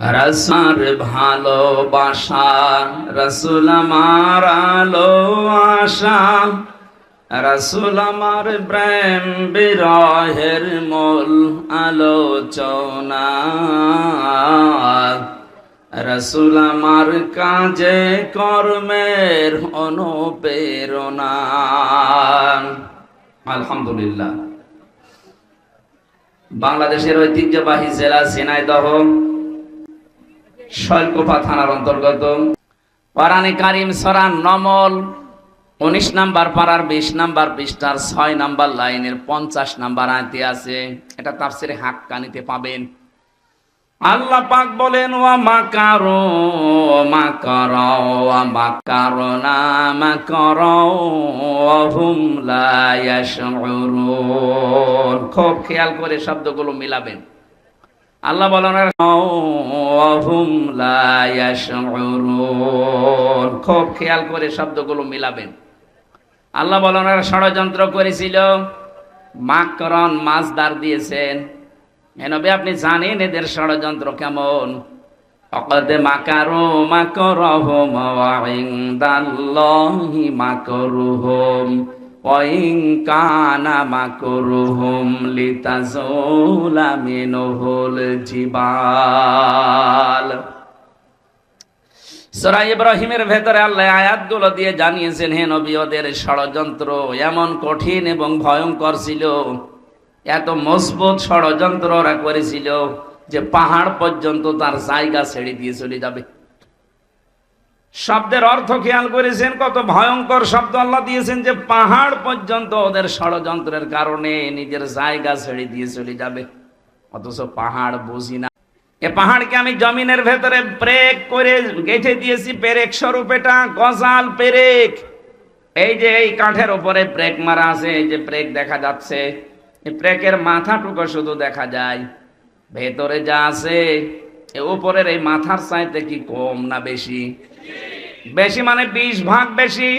রাসূল ভালোবাসা, রাসূল আমার আলো আশা, রাসূল আমার প্রেম বিরহের মূল আলোচনা, রাসূল আমার কাজে কর্মের অনুপ্রেরণা। আলহামদুলিল্লাহ। বাংলাদেশের ঐতিহ্যবাহী জেলা ঝিনাইদহ শৈলকুপা থানার অন্তর্গত কোরআনে কারীম সূরা নমল 19 নাম্বার পারার 20 নাম্বার পৃষ্ঠার 6 নাম্বার লাইনের 50 নাম্বার আয়াতে আছে। এটা তাফসিরে হাক্কানিতে পাবেন। আল্লাহ পাক বলেন, ওয়া মাকারু মাকারা ওয়া মাকারনা মাকারা ওয়া হুম লা ইয়াশউরুন। খুব খেয়াল করে শব্দগুলো মিলাবেন। আল্লাহ বলেন, ওয়া হুম লা ইয়াশউরুন। খুব খেয়াল করে শব্দগুলো মিলাবেন। আল্লাহ বলেন, ষড়যন্ত্র করেছিল। মাকরন মাজদার দিয়েছেন। নবী আপনি জানেন এদের ষড়যন্ত্র কেমন। অকদ মাকারু মাকরহুম ওয়া ইনদাল্লাহি মাকরুহুম ওয়া ইন কানা মাকরুহুম লিতাজুলা মিনহুল জিবাল। সূরা ইব্রাহিমের ভেতরে আল্লাহ আয়াতগুলো দিয়ে জানিয়েছেন, হে নবী ওদের ষড়যন্ত্র এমন কঠিন এবং ভয়ঙ্কর ছিল, এত মজবুত ষড়যন্ত্র ওরা করেছিল যে পাহাড় পর্যন্ত তার জায়গা ছেড়ে দিয়ে চলে যাবে। শব্দের অর্থ খেয়াল করেছেন, কত ভয়ঙ্কর শব্দ আল্লাহ দিয়েছেন, যে পাহাড় পর্যন্ত ওদের ষড়যন্ত্রের কারণে নিজের জায়গা ছেড়ে দিয়ে চলে যাবে। অথচ পাহাড় বুঝি না। এ পাহাড়কে আমি জমিনের ভেতরে ব্রেক করে গেঁথে দিয়েছি, পেরেক স্বরূপ। এটা গজাল পেরেক। এই যে এই কাঠের উপরে ব্রেক মারা আছে, এই যে ব্রেক দেখা যাচ্ছে, এই ব্রেকের মাথাটুকু শুধু দেখা যায়। ভেতরে যা আছে উপরের এই মাথার চাইতে কি কম না বেশি? বেশি মানে 20 ভাগ বেশি।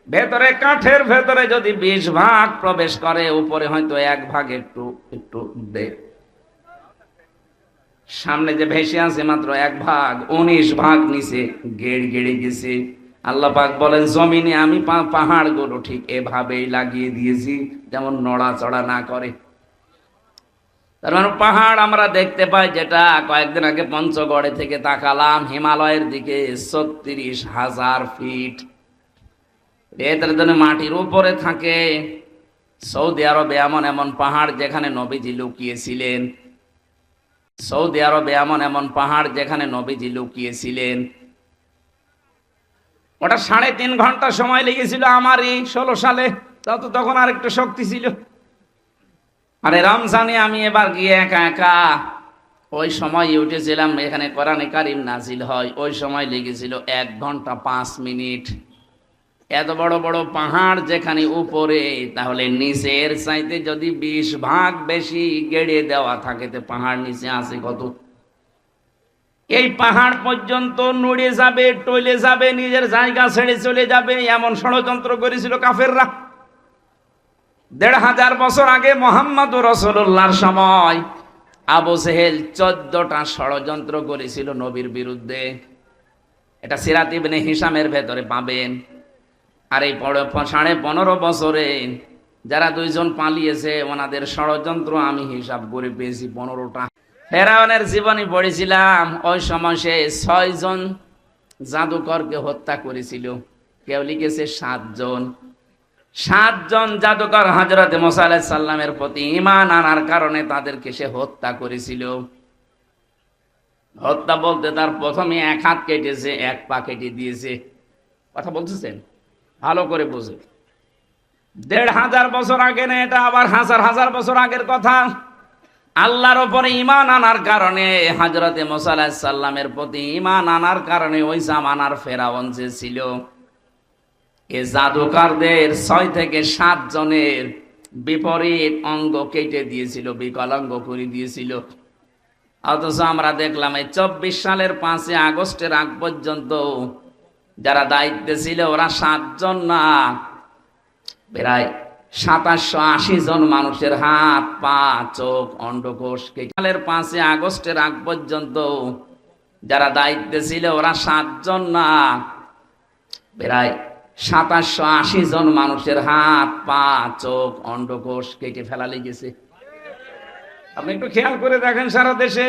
ভেতরে কাঠের ভেতরে যদি 20 ভাগ প্রবেশ করে, উপরে হয়তো 1 ভাগ একটু একটু দে। সামনে যে ভেসে আছে মাত্র 1 ভাগ, 19 ভাগ নিচে গেড়ে গেছে। আল্লাহ পাক বলেন, জমিনে আমি পাহাড় গুলো ঠিক এভাবেই লাগিয়ে দিয়েছি যেমন নড়াচড়া না করে। তার মানে পাহাড় আমরা দেখতে পাই, যেটা কয়েকদিন আগে পঞ্চগড়ে থেকে তাকালাম হিমালয়ের দিকে, 36,000 ফিট। এটার জন্য মাটির উপরে থাকে। সৌদি আরবে এমন এমন পাহাড় যেখানে নবীজি লুকিয়েছিলেন। সৌদি আরবে এমন এমন পাহাড় যেখানে নবীজি লুকিয়েছিলেন। ওটা 3.5 ঘন্টা সময় লেগেছিল আমারই 16 সালে। তখন আর একটু শক্তি ছিল। আরে রমজানে আমি এবার গিয়ে একা একা ওই সময় উঠেছিলাম, এখানে কোরআনে কারীম নাজিল হয়। ওই সময় লেগেছিল 1 ঘন্টা 5 মিনিট। এত বড় বড় পাহাড় যেখানে উপরে, তাহলে নিচের চাইতে যদি 20 ভাগ বেশি গেড়ে দেওয়া থাকে, তো পাহাড় নিচে আছে কত? এই পাহাড় পর্যন্ত নড়ে যাবে, টলে যাবে, নিজের জায়গা ছেড়ে চলে যাবে, এমন ষড়যন্ত্র করেছিল কাফেররা। 1500 বছর আগে মুহাম্মদুর রাসূলুল্লাহর সময় আবু জেহেল 14টা ষড়যন্ত্র করেছিল নবীর বিরুদ্ধে। এটা সিরাত ইবনে হিশামের ভেতরে পাবেন। আর এই 15.5 বছরে যারা 2 জন পালিয়েছে, ওনাদের ষড়যন্ত্র আমি হিসাব করে পেয়েছি 15টা। ফেরাউনের জীবনী পড়েছিলাম। ওই সময় সে 6 জন জাদুকরকে হত্যা করেছিল। কেউ লিখেছে 7 জন। 7 জন জাদুকর হযরত মুসা আলাইহিস সালামের প্রতি ঈমান আনার কারণে তাদেরকে সে হত্যা করেছিল। হত্যা বলতে তার প্রথমে 1 হাত কেটেছে, 1 পা কেটে দিয়েছে। কথা বলতেছেন? ভালো করে বুঝে। 1500 বছর আগে না, এটা আবার হাজার হাজার বছর আগের কথা। আল্লাহর উপরে ঈমান আনার কারণে, হযরত মুসা আলাইহিস সালামের প্রতি ঈমান আনার কারণে ওই জামানার ফেরাউন যে ছিল, এ জাদুকরদের 6 থেকে 7 জনের বিপরীত অঙ্গ কেটে দিয়েছিল, বিকলাঙ্গ করে দিয়েছিল। অথচ আমরা দেখলাম এই 24 সালের 5 আগস্টের আগ পর্যন্ত যারা দায়িত্বে ছিল ওরা 7 জন না, প্রায় 2780 জন মানুষের হাত, পা, চোখ, অন্ডকোষ সালের 5 আগস্টের আগ পর্যন্ত যারা দায়িত্বে ছিল ওরা 7 জন না, প্রায় 2780 জন মানুষের হাত, পা, চোখ, অন্ডকোষ কেটে ফেলা লেগেছে। আপনি একটু খেয়াল করে দেখেন, সারা দেশে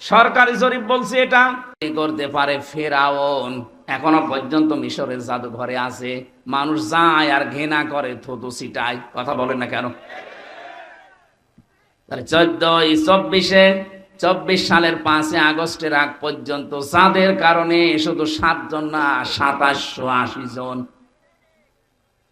সরকারি জরিপ বলছে এটা করতে পারে ফেরাউন। এখনো পর্যন্ত মিশরের জাদুঘরে আছে, মানুষ যায় আর ঘৃণা করে, থুতু ছিটায়। কথা বলেন না কেন? 24 সালের 5 আগস্টের আগ পর্যন্ত যাদের কারণে শুধু 7 জন না, 2780 জন।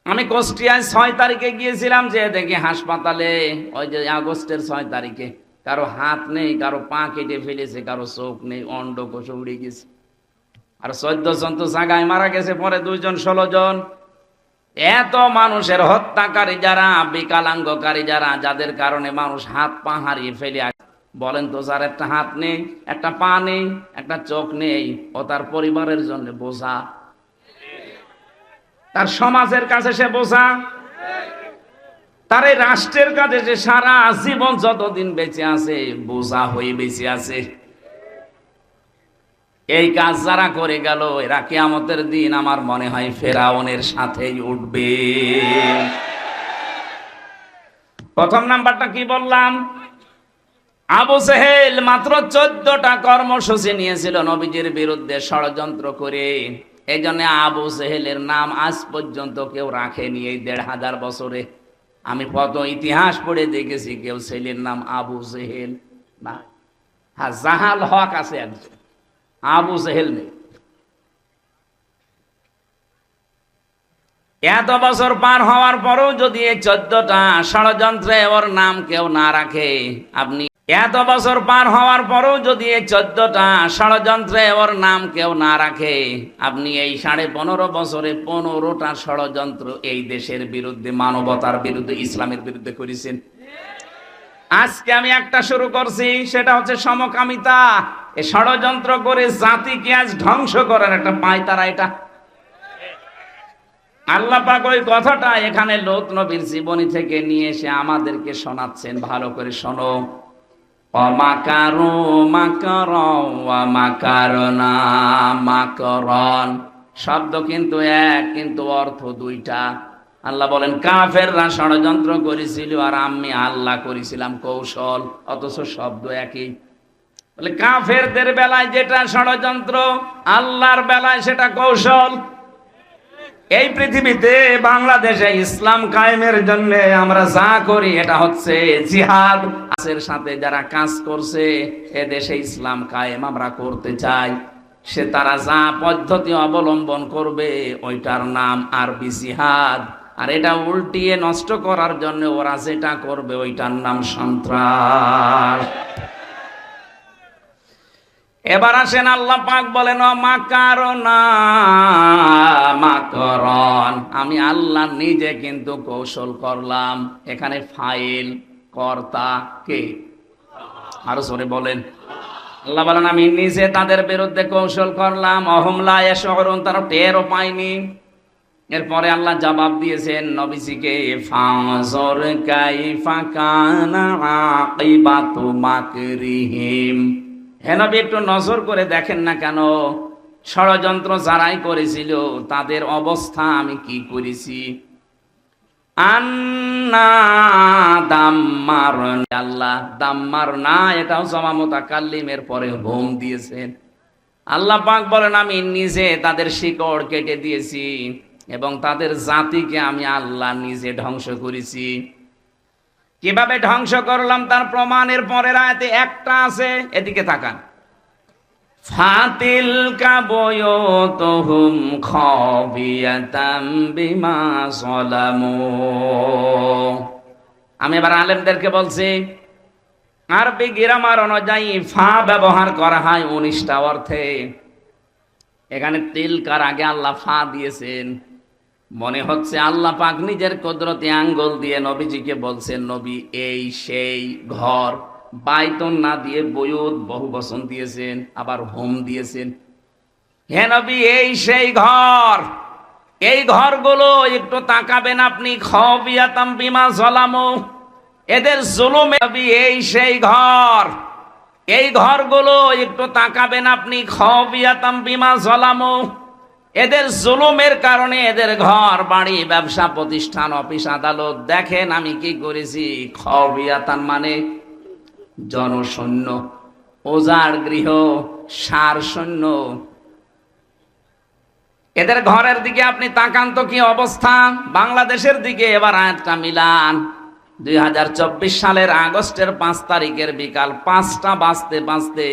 আমি কুষ্টিয়ায় 6 তারিখে গিয়েছিলাম, যে দেখি হাসপাতালে ওই যে আগস্টের 6 তারিখে কারো হাত নেই, কারো পা কেটে ফেলেছে, কারো চোখ নেই, অন্ডকোষ উড়ে গেছে। আর 14 জন তো জায়গায় মারা গেছে, পরে 2 জন 16 জন। এত মানুষের হত্যাকারী যারা, বিকলাঙ্গকারী যারা, যাদের কারণে মানুষ হাত পা হারিয়ে ফেলে। বলেন তো, যার একটা হাত নেই, একটা পা নেই, একটা চোখ নেই, ও তার পরিবারের জন্য বোঝা, তার সমাজের কাছে সে বোঝা, তার এই রাষ্ট্রের কাছে যে সারা জীবন যতদিন বেঁচে আছে বোঝা হয়ে বেঁচে আছে। এই কাজ যারা করে গেল, এরা কিয়ামতের দিন আমার মনে হয় ফেরাউনের সাথেই উঠবে। প্রথম নাম্বারটা কি বললাম? আবু জেহেল মাত্র 14টা কর্মসূচি নিয়েছিল নবীজির বিরুদ্ধে ষড়যন্ত্র করে। এই জন্য আবু জেহেলের নাম আজ পর্যন্ত কেউ রাখেনি এই 1500 বছরে। আমি কত ইতিহাস পড়ে দেখেছি, কেউ ছেলের নাম আবু জেহেল না। হ্যাঁ, জাহাল হক আছে একজন, আবু জেহেল নেই। এত বছর পার হওয়ার পরও যদি এই 14টা ষড়যন্ত্রে ওর নাম কেউ না রাখে, আপনি এত বছর পার হওয়ার পরও যদি এই 14টা ষড়যন্ত্রে ওর নাম কেউ না রাখে, আপনি এই 15.5 বছরে 15টা ষড়যন্ত্র এই দেশের বিরুদ্ধে, মানবতার বিরুদ্ধে, ইসলামের বিরুদ্ধে করেছেন। আজকে আমি একটা শুরু করছি, সেটা হচ্ছে সমকামিতা। এই ষড়যন্ত্র করে জাতিকে আজ ধ্বংস করার একটা পায়তারা এটা। আল্লাহ পাক ওই কথাটা এখানে লূত নবীর জীবনী থেকে নিয়ে এসে আমাদেরকে শোনাচ্ছেন। ভালো করে শোনো। অমাকারু মাকারন ওয়া মাকারনা মাকরন, শব্দ কিন্তু এক, কিন্তু অর্থ 2টা। আল্লাহ বলেন কাফেররা ষড়যন্ত্র করেছিল আর আমি আল্লাহ করেছিলাম কৌশল, অথচ শব্দ একই। বলে কাফেরদের বেলায় যেটা ষড়যন্ত্র, আল্লাহর বেলায় সেটা কৌশল। এই পৃথিবীতে বাংলাদেশে ইসলাম কায়েমের জন্য আমরা যা করি এটা হচ্ছে জিহাদ। এর সাথে যারা কাজ করছে, এ দেশে ইসলাম কায়েম আমরা করতে চাই, সে তারা যা পদ্ধতি অবলম্বন করবে ওইটার নাম আরবি জিহাদ। আর এটা উল্টিয়ে নষ্ট করার জন্য ওরা যেটা করবে ওইটার নাম সন্ত্রাস। এবার আসেন, আল্লাহ পাক বলেন মাকারনা মাকরন, আমি আল্লাহ নিজে কিন্তু কৌশল করলাম। এখানে ফাইল, কর্তা কে? আরো জোরে বলেন। আল্লাহ বলেন আমি নিজে তাদের বিরুদ্ধে কৌশল করলাম। অহুম লা ইয়াশউরুন, তারা টেরও পায়নি। এরপরে আল্লাহ জবাব দিয়েছেন নবীজিকে, ফানজুর কাইফা কানা আকিবাতু মাকরিহিম। হে নবী, একটু নজর করে দেখেন না কেন, ষড়যন্ত্র যারাই করেছিল তাদের অবস্থা আমি কি করেছি। আন্না দাম্মার, আল্লাহ দাম্মার না, এটাও জমা মুতাকাল্লিমের পরে হোম দিয়েছেন। আল্লাহ পাক বলেন আমি নিজে তাদের শিকড় কেটে দিয়েছি এবং তাদের জাতিকে আমি আল্লাহ নিজে ধ্বংস করেছি। কিভাবে ধ্বংস করলাম তার প্রমাণের পরের আয়াতে একটা আছে, এদিকে তাকান। ফাতিলকা বুয়ুতুহুম খাবিয়াতাম বিমা যালামু। আমি এবার আলেমদেরকে বলছি, আরবি গ্রামার অনুযায়ী ফা ব্যবহার করা হয় 19টা অর্থে। এখানে তিলকার আগে আল্লাহ ফা দিয়েছেন। মনে হচ্ছে আল্লাহ পাক নিজের কুদরতি আঙ্গুল দিয়ে নবীজিকে বলছেন, নবী এই সেই ঘর। বাইতুন না দিয়ে বুয়ুত বহু বচন দিয়েছেন, আবার হোম দিয়েছেন। হে নবী এই সেই ঘর, এই ঘরগুলো একটু তাকাবেন আপনি। খাবিয়াতাম বিমা যালামু, এদের জুলুমে। নবী এই সেই ঘর, এই ঘরগুলো একটু তাকাবেন আপনি, খাওয়াবিয়াতাম বিমা জালামু, এদের জুলুমের কারণে এদের ঘর বাড়ি ব্যবসা প্রতিষ্ঠান অফিস আদালত, দেখেন আমি কি করেছি। খাওয়াবিয়াতান মানে জনশূন্য, ওজার গৃহ, সার শূন্য। এদের ঘরের দিকে আপনি তাকান তো কি অবস্থা। বাংলাদেশের দিকে এবার আয়াতটা মিলান। 2024 সালের আগস্টের 5 তারিখের বিকাল 5টা বাজতে বাজতে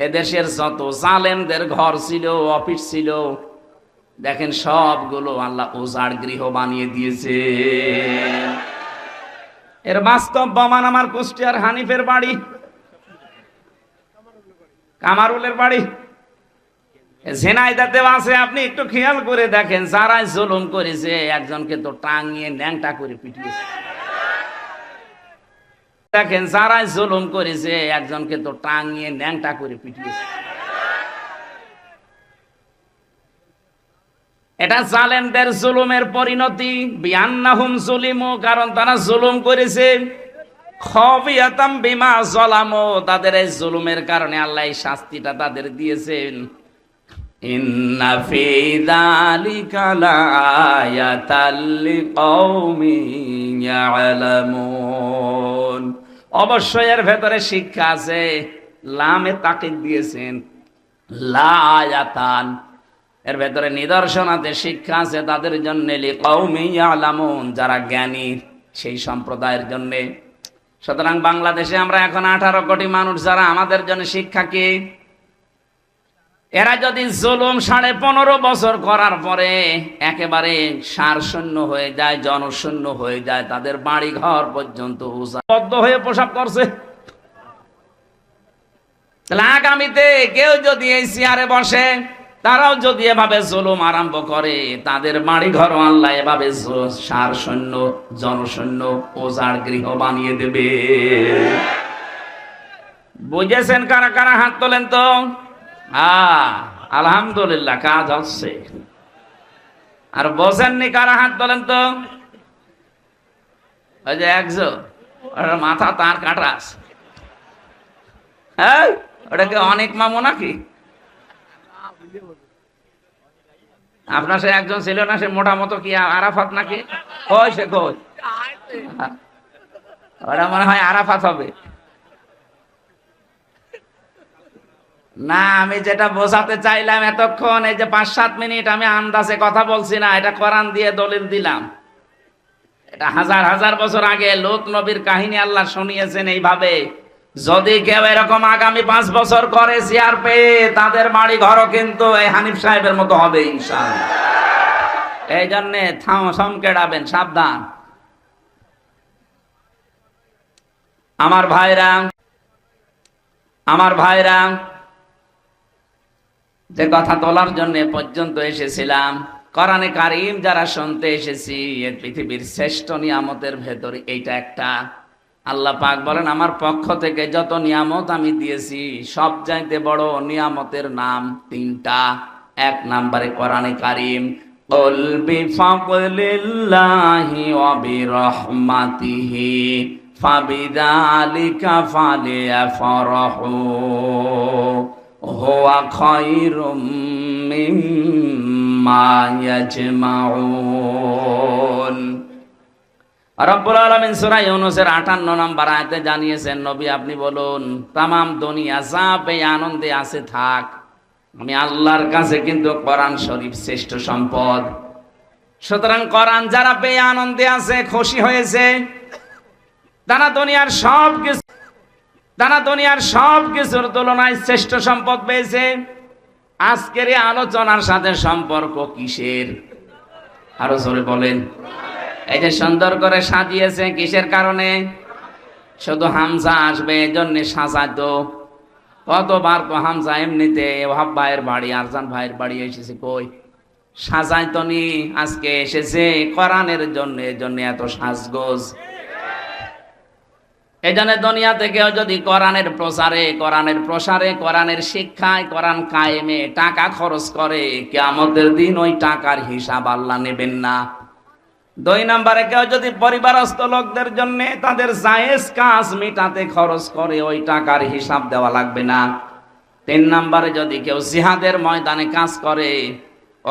এদেশের যত জালেমদের ঘর ছিল, অফিস ছিল, দেখেন সবগুলো আল্লাহ ওজার গৃহ বানিয়ে দিয়েছে। এর বাস্তব প্রমাণ আমার কুষ্টিয়ার হানিফের বাড়ি, কামারুলের বাড়ি, ঝিনাইদহতে আছে। আপনি একটু খেয়াল করে দেখেন, যারাই জুলুম করেছে একজনকে তো টাঙিয়ে ন্যাংটা করে পিটিয়েছে। দেখেন, যারাই জুলুম করেছে একজনকে তো টাঙিয়ে ন্যাংটা করে পিটিয়েছে। এটা জালেমদের জুলুমের পরিণতি। বিআন্নাহুম যুলিমু, কারণ তারা জুলুম করেছে। খাওয়াবিয়াতাম বিমা যালামু, তাদের এই জুলুমের কারণে আল্লাহ এই শাস্তিটা তাদের দিয়েছেন। ইন্না ফি যালিকা লাআয়াতাল লিকাওমিন ইয়ালামুন, অবশ্যই এর ভেতরে শিক্ষা আছে। লামে তাকিদ দিয়েছেন, লাআয়াতান, এর ভেতরে নিদর্শন আছে, শিক্ষা আছে তাদের জন্য। লিকাওমিন ইয়ালামুন, যারা জ্ঞানী সেই সম্প্রদায়ের জন্য। সুতরাং বাংলাদেশে আমরা এখন 18 কোটি মানুষ, যারা আমাদের জন্য শিক্ষা কি? এরা যদি জুলুম 15.5 বছর করার পরে একেবারে সারশূন্য হয়ে যায়, জনশূন্য হয়ে যায়, তাদের বাড়ি ঘর পর্যন্ত বদ্ধ হয়ে প্রসাব করছে, তাহলে আগামীতে কেউ যদি এই চেয়ারে বসে, তারাও যদি এভাবে জুলুম আরম্ভ করে, তাদের বাড়ি ঘর আল্লাহ এভাবে সারশূন্য, জনশূন্য, ওজার গৃহ বানিয়ে দেবে। বুঝেছেন কারা কারা? হাত তোলেন তো। আলহামদুলিল্লাহ, কাজ হচ্ছে। আর বোঝেননি কারা? হাত তোলেন তো। ওই যে একজন, মাথা তার কাটা আছে। হ্যাঁ, ওটাকে অনেক মামু নাকি? আপনার সে একজন ছিল না, সে মোটা মতো কি আরাফাত নাকি? কই সে কই? ওটা মনে হয় আরাফাত হবে না। আমি যেটা বোঝাতে চাইলাম এতক্ষণ, এই যে 5-7 মিনিট আমি আন্দাজে কথা বলছি না, এটা কোরআন দিয়ে দলিল দিলাম। এটা হাজার হাজার বছর আগে লূত নবীর কাহিনী আল্লাহ শুনিয়েছেন এইভাবে। যদি কেউ এরকম আগামী 5 বছর করে চেয়ার পেয়ে, তাদের বাড়ি ঘরও কিন্তু এই হানিফ সাহেবের মতো হবে ইনশাআল্লাহ। এই জন্যে সমকেড়াবেন, সাবধান। আমার ভাইরা, যে কথা তোলার জন্য পর্যন্ত এসেছিলাম, কোরআনে কারীম যারা শুনতে এসেছি, এই পৃথিবীর শ্রেষ্ঠ নিয়ামতের ভেতরে এইটা একটা। আল্লাহ পাক বলেন, আমার পক্ষ থেকে যত নিয়ামত আমি দিয়েছি, সব চাইতে বড় নিয়ামতের নাম 3টা। 1 নম্বরে কোরআনে কারীম, কুল বিফাদলিল্লাহি ওয়া বিরহমাতিহি ফাবিযালিকা ফালিয়াফরাহু হুয়া খায়রুম মিম্মা ইয়াজমাউন। রব্বুল আলামিন সূরা ইউনূসের 58 নম্বর আয়াতে জানিয়েছেন, নবী আপনি বলুন, তাম দুনিয়া যা পেয়ে আনন্দে আছে থাক, আমি আল্লাহর কাছে কিন্তু কোরআন শরীফ শ্রেষ্ঠ সম্পদ। সুতরাং কোরআন যারা পেয়ে আনন্দে আছে, খুশি হয়েছে, তারা দুনিয়ার সব কিছুর তুলনায় শ্রেষ্ঠ সম্পদ পেয়েছে। আজকের এই আলোচনার সাথে সম্পর্ক কিসের? আরো জোরে বলেন। এই যে সুন্দর করে সাজিয়েছে, কিসের কারণে? শুধু হামজা আসবে এজন্য সাজাতো। কতবার তো হামজা এমনিতে ওহাব ভাইয়ের বাড়ি, আরজান ভাইয়ের বাড়ি এসেছে, কই সাজাইতো নি? আজকে এসেছে কোরআনের জন্য, এজন্য এত সাজগোজ। এই জন্য দুনিয়াতে কেউ যদি কোরআনের প্রসারে, কোরআনের শিক্ষায়, কোরআন কায়েমে টাকা খরচ করে, কিয়ামতের দিন ওই টাকার হিসাব আল্লাহ নেবেন না। দুই নম্বরে কেউ যদি পরিবারস্থ লোকদের জন্য তাদের জায়েজ কাজ মিটাতে খরচ করে, ওই টাকার হিসাব দেওয়া লাগবে না। তিন নম্বরে যদি কেউ জিহাদের ময়দানে কাজ করে,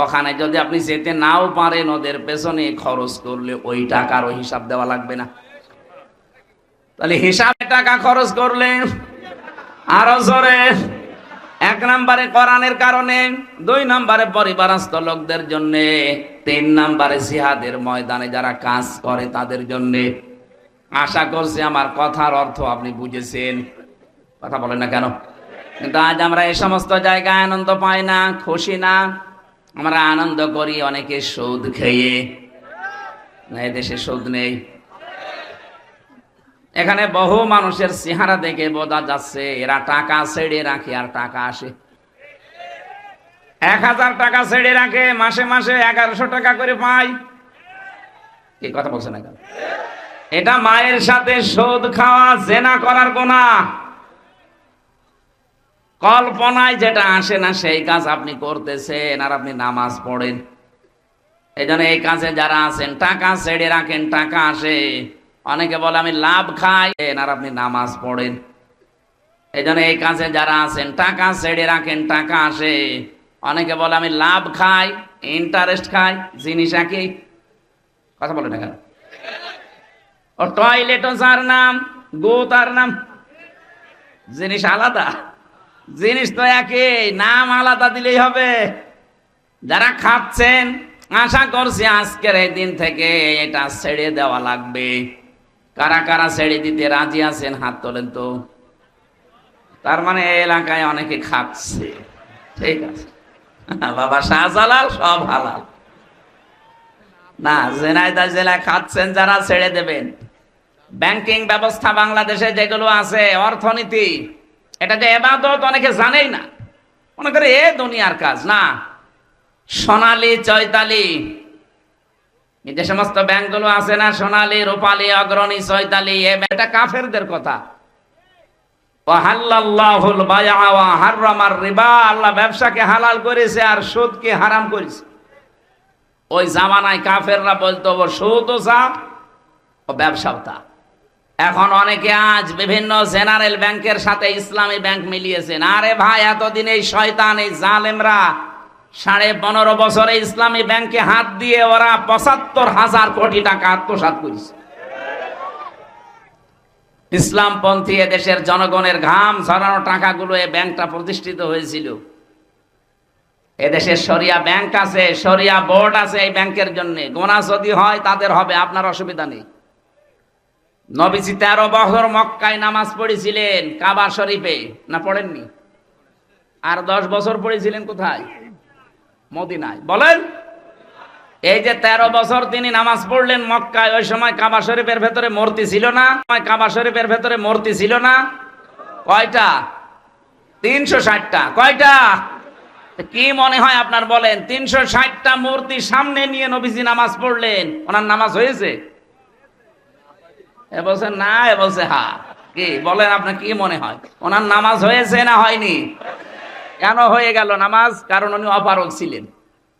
ওখানে যদি আপনি যেতে নাও পারেন, ওদের পেছনে খরচ করলে ওই টাকারও হিসাব দেওয়া লাগবে না। তাহলে হিসাবে টাকা খরচ করলে আরো জোরে। এক নম্বরে কোরআনের কারণে, দুই নম্বরে পরিবারস্থ লোকদের জন্য, তিন নম্বরে জিহাদের ময়দানে যারা কাজ করে তাদের জন্য। আশা করছি আমার কথার অর্থ আপনি বুঝেছেন। কথা বলেন না কেন? কিন্তু আজ আমরা এই সমস্ত জায়গায় আনন্দ পাই না, খুশি না। আমরা আনন্দ করি অনেকে সুদ খেয়ে। না, এদেশে সুদ নেই। এখানে বহু মানুষের চেহারা দেখে বোঝা যাচ্ছে এরা টাকা ছেড়ে রাখে আর টাকা আসে। 1000 টাকা ছেড়ে রাখে, মাসে মাসে 1100 টাকা করে পায়। এই কথা বলছে না কেন? এটা মায়ের সাথে সুদ খাওয়া, জেনা করার গুনাহ। কল্পনায় যেটা আসে না সেই কাজ আপনি করতেছেন, আর আপনি নামাজ পড়েন। এই জন্য এই কাজে যারা আছেন, টাকা ছেড়ে রাখেন, টাকা আসে। অনেকে বলে আমি লাভ খাই, আর আপনি নামাজ পড়েন। এই জন্য এই কাজে যারা আছেন, টাকা ছেড়ে রাখেন, টাকা আসে। অনেকে বলে আমি লাভ খাই, ইন্টারেস্ট খাই, জিনিস একই। কথা বলে না কেন? ও টয়লেটও যার নাম, গো তার নাম, জিনিস আলাদা। জিনিস তো একই, নাম আলাদা দিলেই হবে। যারা খাচ্ছেন, আশা করছি আজকের এই দিন থেকে এটা ছেড়ে দেওয়া লাগবে। কারা কারা ছেড়ে দিতে রাজি আছেন হাত তোলেন তো। তার মানে এই এলাকায় অনেকে খাচ্ছে। ঠিক আছে বাবা, শাহজালাল সব হালাল না। ঝিনাইদহ জেলায় খাচ্ছেন যারা, ছেড়ে দেবেন। ব্যাংকিং ব্যবস্থা বাংলাদেশে যেগুলো আছে, অর্থনীতি, এটা যে ইবাদত অনেকে জানেই না, মনে করে এ দুনিয়ার কাজ না। সোনালী, চৈতালি, যে সমস্ত ব্যাংকগুলো আছে না, সোনালী, রূপালী, অগ্রণী, চৈতালি, এটা কাফেরদের কথা। ওয়াহাল্লাল্লাহুল বাইআ ওয়া হাররামার রিবা, আল্লাহ ব্যবসাকে হালাল করেছে আর সুদকে হারাম করেছে। ওই জামানায় কাফেররা বলতো ও সুদও যা, ও ব্যবসাও তা। এখন অনেকে আজ বিভিন্ন জেনারেল ব্যাংকের সাথে ইসলামী ব্যাংক মিলিয়েছেন। আরে ভাই, এতদিন এই শয়তান, এই জালেমরা 15.5 বছরে ইসলামী ব্যাংকে হাত দিয়ে ওরা 75,000 কোটি টাকা আত্মসাৎ করেছে। ইসলামপন্থী এদেশের জনগণের ঘাম ঝরানো টাকাগুলো এই ব্যাংকটা প্রতিষ্ঠিত হয়েছিল। এদেশের শরিয়া ব্যাংক আছে, শরিয়া বোর্ড আছে এই ব্যাংকের জন্য। গোনা যদি হয় তাদের হবে, আপনার অসুবিধা নেই। নবীজি 13 বছর মক্কায় নামাজ পড়েছিলেন, কাবা শরীফে, না পড়েননি? আর 10 বছর পড়েছিলেন কোথায়? মদিনায়। বলেন, এই যে 13 বছর তিনি নামাজ পড়লেন মক্কায়, ওই সময় কাবা শরীফের ভেতরে মূর্তি ছিল না? কাবা শরীফের ভেতরে মূর্তি ছিল না? কয়টা? 360টা। কয়টা? কি মনে হয় আপনার বলেন? 360টা মূর্তি সামনে নিয়ে নবীজি নামাজ পড়লেন, ওনার নামাজ হয়েছে? এ বলছে না, এ বলছে হা। কি বলেন, আপনার কি মনে হয় ওনার নামাজ হয়েছে না হয়নি? কেন হয়ে গেল নামাজ? কারণ উনি অপারগ ছিলেন।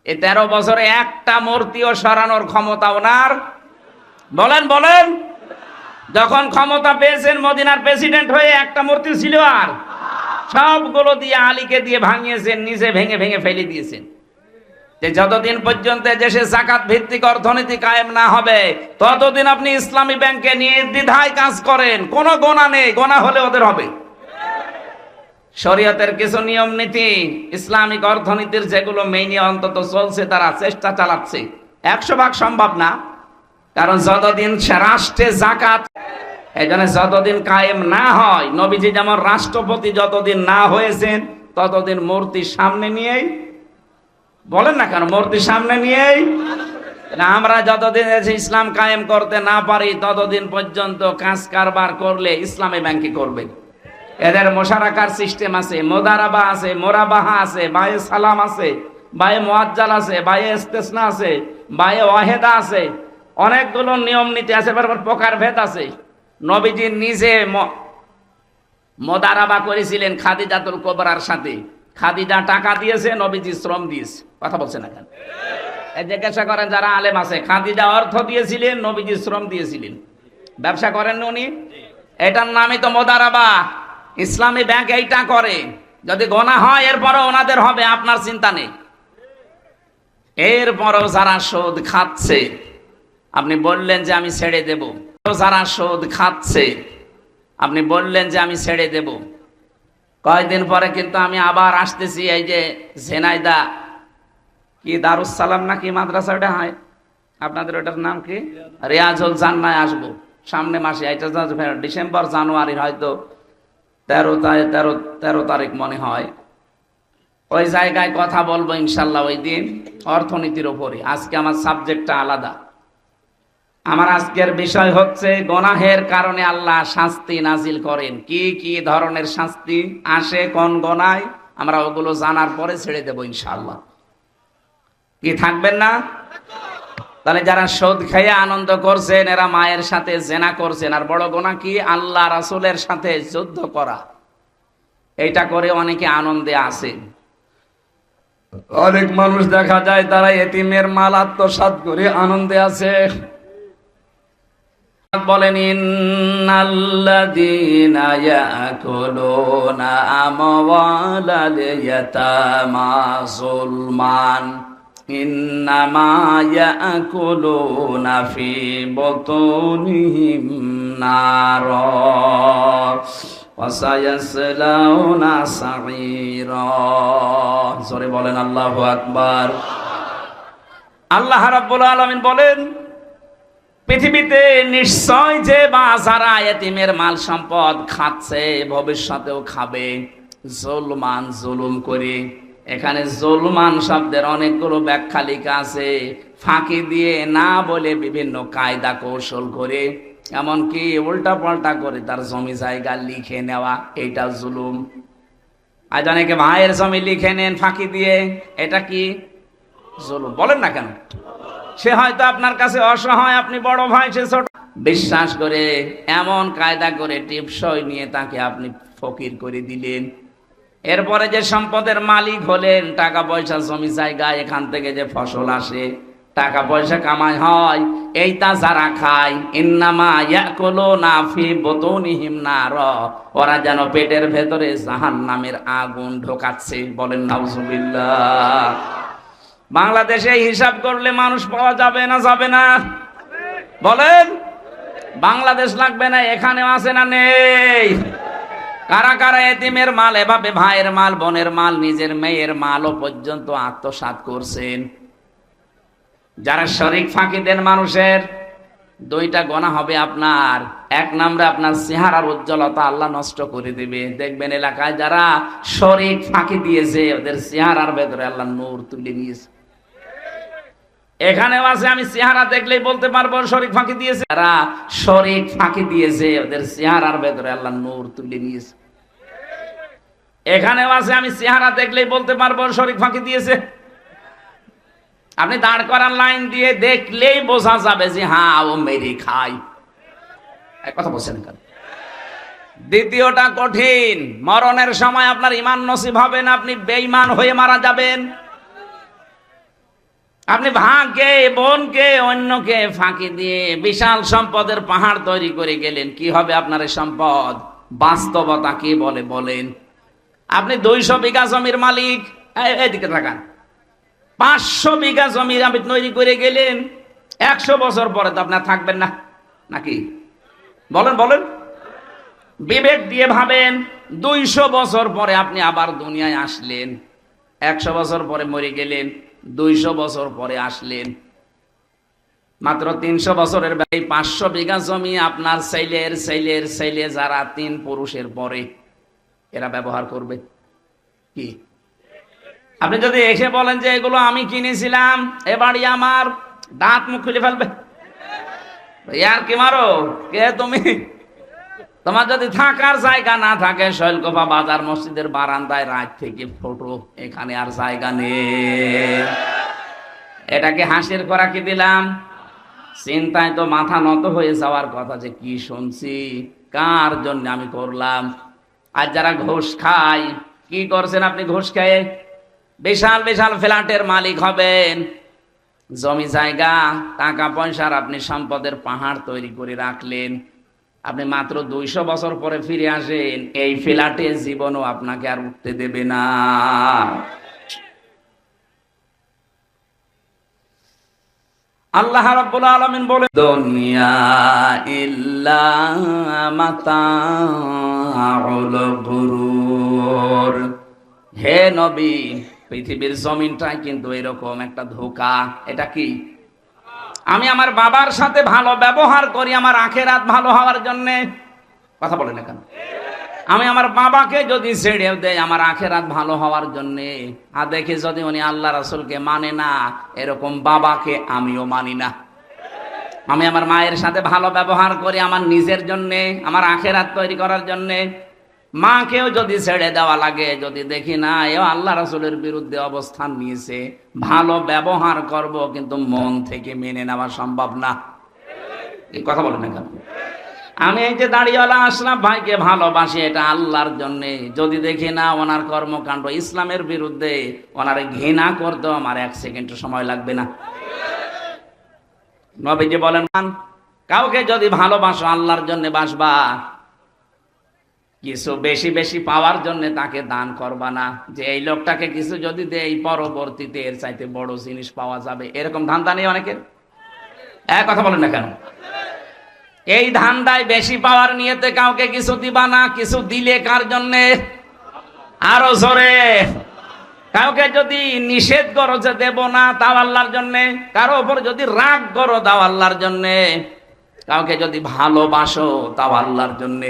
এই 13 বছরে একটা মূর্তিও সরানোর ক্ষমতা ওনার। বলেন বলেন, যখন ক্ষমতা পেয়েছেন মদিনার প্রেসিডেন্ট হয়ে, একটা মূর্তি ছিল? আর সবগুলো দিয়ে আলীকে দিয়ে ভাঙিয়েছেন, নিজে ভেঙে ভেঙে ফেলে দিয়েছেন। যে যতদিন পর্যন্ত দেশে যাকাত ভিত্তিক অর্থনীতি কায়েম না হবে, ততদিন আপনি ইসলামী ব্যাংকে নিয়ে দ্বিধায় কাজ করেন, কোনো গোনা নেই, গোনা হলে ওদের হবে। শরীয়তের কিছু নিয়ম নীতি, ইসলামিক অর্থনীতির যেগুলো মেইনে অন্তত চলছে, তারা চেষ্টা চালাচ্ছে। 100% সম্ভব না, কারণ যতদিন রাষ্ট্রে যাকাত, এই জন্য যতদিন কায়েম না হয়, নবীজি যেমন রাষ্ট্রপতি যতদিন না হয়েছেন, ততদিন মূর্তি সামনে নিয়েই, বলেন না কেন, মূর্তি সামনে নিয়েই আমরা যতদিন ইসলাম কায়েম করতে না পারি, ততদিন পর্যন্ত কাজ কারবার করলে ইসলামী ব্যাংকে করবে। এদের মোশারাকার সিস্টেম আছে, মোদারাবা আছে, মোরাবাহা আছে, বায়ে সালাম আছে, বায়ে মুআজ্জাল আছে, বায়ে ইস্তেসনা আছে, বায়ে ওয়াহেদা আছে, অনেকগুলো নিয়ম নীতি আছে, প্রকার ভেদ আছে। নবীজি নিজে মোদারাবা করেছিলেন খাদিজাতুল কুবরার সাথে। খাদিজা টাকা দিয়েছে, নবীজি শ্রম দিয়েছে। কথা বলছে না কেন? জিজ্ঞাসা করেন যারা আলেম আছে, খাদিজা অর্থ দিয়েছিলেন, নবীজি শ্রম দিয়েছিলেন, ব্যবসা করেন উনি? এটার নামই তো মোদারাবা। ইসলামী ব্যাংক এইটা করে। যদি গোনা হয় এরপরও ওনাদের হবে, আপনার চিন্তা নেই। এরপরও যারা সুদ খাচ্ছে, আপনি বললেন যে আমি ছেড়ে দেব, যারা সুদ খাচ্ছে আপনি বললেন যে আমি ছেড়ে দেব, কয়েকদিন পরে কিন্তু আমি আবার আসতেছি, এই যে ঝেনাইদা কি দারুস সালাম নাকি মাদ্রাসা ওটা হয় আপনাদের, ওটার নাম কি, রিয়াজুল জান্নায় আসবো সামনে মাসে। এটা ডিসেম্বর জানুয়ারির হয়তো 13 তারিখ মনে হয়। ওই জায়গায় কথা বলবো ইনশাল্লাহ ওই দিন, অর্থনীতির উপরে। আজকে আমার সাবজেক্টটা আলাদা। আমার আজকের বিষয় হচ্ছে গোনাহের কারণে আল্লাহ শাস্তি নাজিল করেন। কি কি ধরনের শাস্তি আসে কোন গোনায়, আমরা ওগুলো জানার পরে ছেড়ে দেব ইনশাআল্লাহ। কি থাকবেন না? তাহলে যারা সুদ খেয়ে আনন্দ করছেন এরা মায়ের সাথে জেনা করছেন। আর বড় গোনা কি? আল্লাহ রাসূলের সাথে যুদ্ধ করা। এইটা করে অনেকে আনন্দে আছে। অনেক মানুষ দেখা যায় তারা এতিমের মাল আত্মসাৎ করে আনন্দে আছে। বলেন ইন্নাল্লাযীনা ইয়াকুলুনা আমওয়ালাল ইয়াতামা যুলমান ইন্নামা ইয়াকুলুনা ফি বুতুনিহিম নারা ওয়া সায়াসলাউনা সাঈরা। জোরে বলেন আল্লাহু আকবার। আল্লাহ রাব্বুল আলামিন বলেন, পৃথিবীতে নিশ্চয় যে বা যারা এতিমের মাল সম্পদ খাচ্ছে ভবিষ্যতেও খাবে জুলমান, জুলুম করে। এখানে জুলমান শব্দের অনেকগুলো ব্যাখ্যা লেখা আছে। ফাঁকি দিয়ে, না বলে বিভিন্ন কায়দা কৌশল করে, এমনকি উল্টা পাল্টা করে তার জমি জায়গা লিখে নেওয়া, এটা জুলুম। আজ অনেকে ভাইয়ের জমি লিখে নেন ফাঁকি দিয়ে, এটা কি জুলুম? বলেন না কেন? সে হয়তো আপনার কাছে অসহায়, আপনি বড় ভাই, সে ছোট। বিশ্বাস করে এমন কায়দা করে টিপসই নিয়ে তাকে আপনি ফকির করে দিলেন। এরপরে যে সম্পদের মালিক হলেন, টাকা পয়সা জমি জায়গা, এখান থেকে যে ফসল আসে, টাকা পয়সা কামাই হয়, এইটা যারা খায় ইন্নামা ইয়াকুলুনা ফি বুতুনিহিম নার, ওরা যেন পেটের ভেতরে জাহান্নামের আগুন ঢোকাচ্ছে। বলেন নাউজুবিল্লাহ। বাংলাদেশে হিসাব করলে মানুষ পাওয়া যাবে না, যাবে না? বলেন, বাংলাদেশ লাগবে না? এখানে আছে না নেই? কারা কারা এতিমের মাল এভাবে, ভাইয়ের মাল, বোনের মাল, নিজের মেয়ের মালও পর্যন্ত আত্মসাৎ করছেন? যারা শরীক ফাঁকি দেন মানুষের, দুইটা গোনা হবে আপনার। এক নম্বরে আপনার চেহারার উজ্জ্বলতা আল্লাহ নষ্ট করে দিবে। দেখবেন এলাকায় যারা শরীক ফাঁকি দিয়েছে ওদের চেহারার ভেতরে আল্লাহ নূর তুলে নিয়েছে। এখানেও আছে, আমি চেহারা দেখলেই বলতে পারবো শরীক ফাঁকি দিয়েছে। যারা শরীক ফাঁকি দিয়েছে ওদের চেহারার ভেতরে আল্লাহ নূর তুলে নিয়েছে। এখানেও আছে, আমি চেহারা দেখলেই বলতে পারবো শরীক ফাঁকি দিয়েছে। আপনি দাঁড় করার লাইন দিয়ে দেখলেই বোঝা যাবে যে হ্যাঁ ও মেরে খায়। কথা বলছেন কেন? দ্বিতীয়টা কঠিন, মরণের সময় আপনার ঈমান নসিব হবে না, আপনি বেঈমান হয়ে মারা যাবেন। আপনি ভাগ্যে, বোনকে, অন্যকে ফাঁকি দিয়ে বিশাল সম্পদের পাহাড় তৈরি করে গেলেন। কি হবে আপনার এই সম্পদ? বাস্তবতা কি বলে বলেন? আপনি 200 বিঘা জমির মালিক, এইদিকে তাকান, 500 বিঘা জমি আপনি তৈরি করে গেলেন। 100 বছর পরে তো আপনার থাকবেন না, নাকি? বলেন বলেন, বিবেক দিয়ে ভাবেন। 200 বছর পরে আপনি আবার দুনিয়ায় আসলেন, 100 বছর পরে মরে গেলেন, 200 বছর পরে আসলেন, মাত্র 300 বছরের ব্যয়। 500 বিঘা জমি আপনার ছেলের ছেলের ছেলে, যারা 3 পুরুষের পরে, এরা ব্যবহার করবে কি? আপনি যদি এসে বলেন যে এগুলো আমি কিনেছিলাম, এ বাড়ি আমার, দাঁত মুখ খুলে ফেলবে। ইয়ার কি মারো কে তুমি? তোমার যদি থাকার জায়গা না থাকে, শৈলকুপা বাজার মসজিদের বারান্দায় রাত থেকে ফটো, এখানে আর জায়গা নেই। এটাকে হাসির করা কি দিলাম? চিন্তায় তো মাথা নত হয়ে যাওয়ার কথা, যে কি শুনছি, কার জন্য আমি করলাম। আর যারা ঘুষ খায়, কি করছেন আপনি ঘুষ খেয়ে? বিশাল বিশাল ফ্ল্যাটের মালিক হবেন, জমি জায়গা টাকা পয়সার আপনি সম্পদের পাহাড় তৈরি করে রাখলেন, আপনি মাত্র 200 বছর পরে ফিরে আসেন, এই ফ্ল্যাটে জীবনও আপনাকে আর উঠতে দেবে না। আল্লাহ রাব্বুল আলামিন বলে, দুনিয়া ইল্লা মাতাউল গুরুর। হে নবী, পৃথিবীর জমিনটাই কিন্তু এরকম একটা ধোঁকা। এটা কি? আমি আমার বাবার সাথে ভালো ব্যবহার করি আমার আখিরাত ভালো হওয়ার জন্য। কথা বলেন না কেন? আমি আমার বাবাকে যদি ছেড়ে দেই আমার আখিরাত ভালো হওয়ার জন্য, আর দেখে যদি উনি আল্লাহ রাসূলকে মানে না, এরকম বাবাকে আমিও মানি না। আমি আমার মায়ের সাথে ভালো ব্যবহার করি আমার নিজের জন্য, আমার আখিরাত তৈরি করার জন্য। মাকেও যদি ছেড়ে দেওয়া লাগে, যদি দেখি না এও আল্লাহ রাসূলের বিরুদ্ধে অবস্থান নিয়েছে, ভালো ব্যবহার করব, কিন্তু মন থেকে মেনে নেওয়া সম্ভব না। এই কথা বলেন না কেন? আমি এই যে দাড়িওয়ালা আশরাফ ভাইকে ভালোবাসি, এটা আল্লাহর জন্য। যদি দেখি না ওনার কর্মকাণ্ড ইসলামের বিরুদ্ধে, ওনার ঘৃণা করতে আমার 1 সেকেন্ড সময় লাগবে না। নবীজি বলেন, কাউকে যদি ভালোবাসো আল্লাহর জন্য বাসবা, কিছু বেশি বেশি পাওয়ার জন্য তাকে দান করবা না, যে এই লোকটাকে কিছু যদি দেই পরবর্তীতে এর চাইতে বড় জিনিস পাওয়া যাবে, এরকম ধান্দা নেই অনেকের। এক কথা বলেন না কেন? এই ধান্দায় বেশি পাওয়ার নিয়েতে কাউকে কিছু দিবা না। কিছু দিলে কার জন্যে? আরো জোরে। কাউকে যদি নিষেধ করো যে দেব না, তাও আল্লাহর জন্যে। কারো উপর যদি রাগ করো, তাও আল্লাহর জন্যে। কাউকে যদি ভালোবাসো, তাও আল্লাহর জন্যে।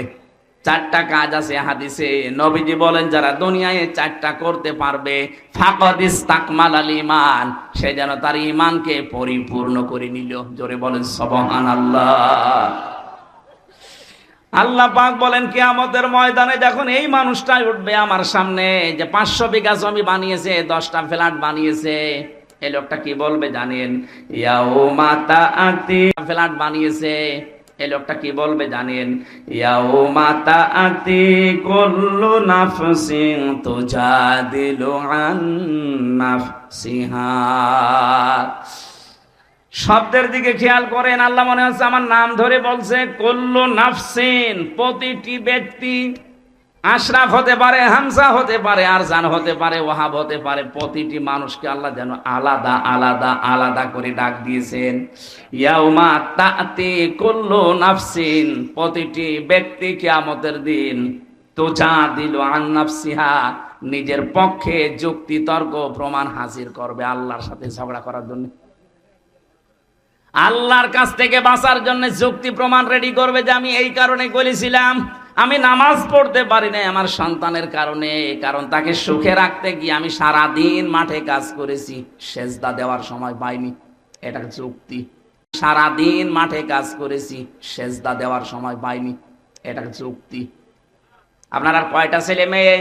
4টা কাজ আছে হাদিসে। নবীজি বলেন, যারা দুনিয়ায় 4টা করতে পারবে, ফাকাদ ইস্তাকমালাল ঈমান, সে যেন তার ঈমানকে পরিপূর্ণ করে নিল। জোরে বলেন সুবহানাল্লাহ। আল্লাহ পাক বলেন, কিয়ামতের ময়দানে যখন এই মানুষটাই উঠবে আমার সামনে, যে 500 বিঘা জমি বানিয়েছে, 10টা ফ্ল্যাট বানিয়েছে, এই লোকটা কি বলবে জানেন? ইয়াউমা তাআতি। ফ্ল্যাট বানিয়েছে, এই লোকটা কি বলবে জানেন? ইয়াউমা তাআতি কুল্লু নাফসিন তুজাদিলু আন নাফসিহা। শব্দের দিকে খেয়াল করেন, আল্লাহ মনে হচ্ছে আমার নাম ধরে বলছে। কুল্লু নাফসিন, প্রতিটি ব্যক্তি। আশরাফ হতে পারে, হামজা হতে পারে, আরজান হতে পারে, ওয়াহাব হতে পারে। প্রতিটি মানুষকে আল্লাহ যেন আলাদা আলাদা আলাদা করে ডাক দিয়েছেন। ইয়াউমা তাআতি কুল্লু নাফসিন, প্রতিটি ব্যক্তি কিয়ামতের দিন তুজাদিলু আন নাফসিহা, নিজের পক্ষে যুক্তি তর্ক প্রমাণ হাজির করবে আল্লাহর সাথে ঝগড়া করার জন্য। আল্লাহর কাছ থেকে বাঁচার জন্য যুক্তি প্রমাণ রেডি করবে, যে আমি এই কারণে বলেছিলাম, আমি নামাজ পড়তে পারি না আমার সন্তানের কারণে, কারণ তাকে সুখে রাখতে গিয়ে আমি সারাদিন মাঠে কাজ করেছি, সেজদা দেওয়ার সময় পাইনি। এটা যুক্তি। সারাদিন মাঠে কাজ করেছি, সেজদা দেওয়ার সময় পাইনি। এটা যুক্তি। আপনার আর কয়টা ছেলে মেয়ে?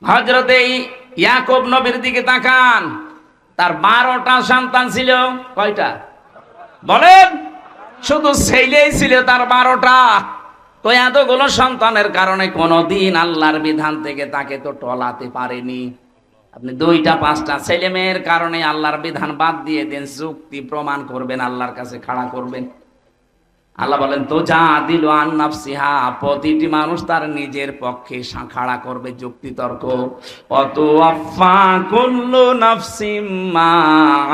হযরতে ইয়াকুব নবীর দিকে তাকান, তার 12টা সন্তান ছিল। কয়টা বলেন? শুধু ছেলেই ছিল তার 12টা। তো এতগুলো সন্তানের কারণে কোনদিন আল্লাহর বিধান থেকে তাকে তো টলাতে পারেনি। আপনি 2টা 5টা ছেলে মেয়ের কারণে আল্লাহর বিধান বাদ দিয়ে দেন, যুক্তি প্রমাণ করবেন, আল্লাহর কাছে খাড়া করবেন। আল্লাহ বলেন, তো যা দিল আন নাফসিহা, প্রতিটি মানুষ তার নিজের পক্ষে খাড়া করবে যুক্তি তর্ক। অতুআফা কুল্লু নাফসিম মা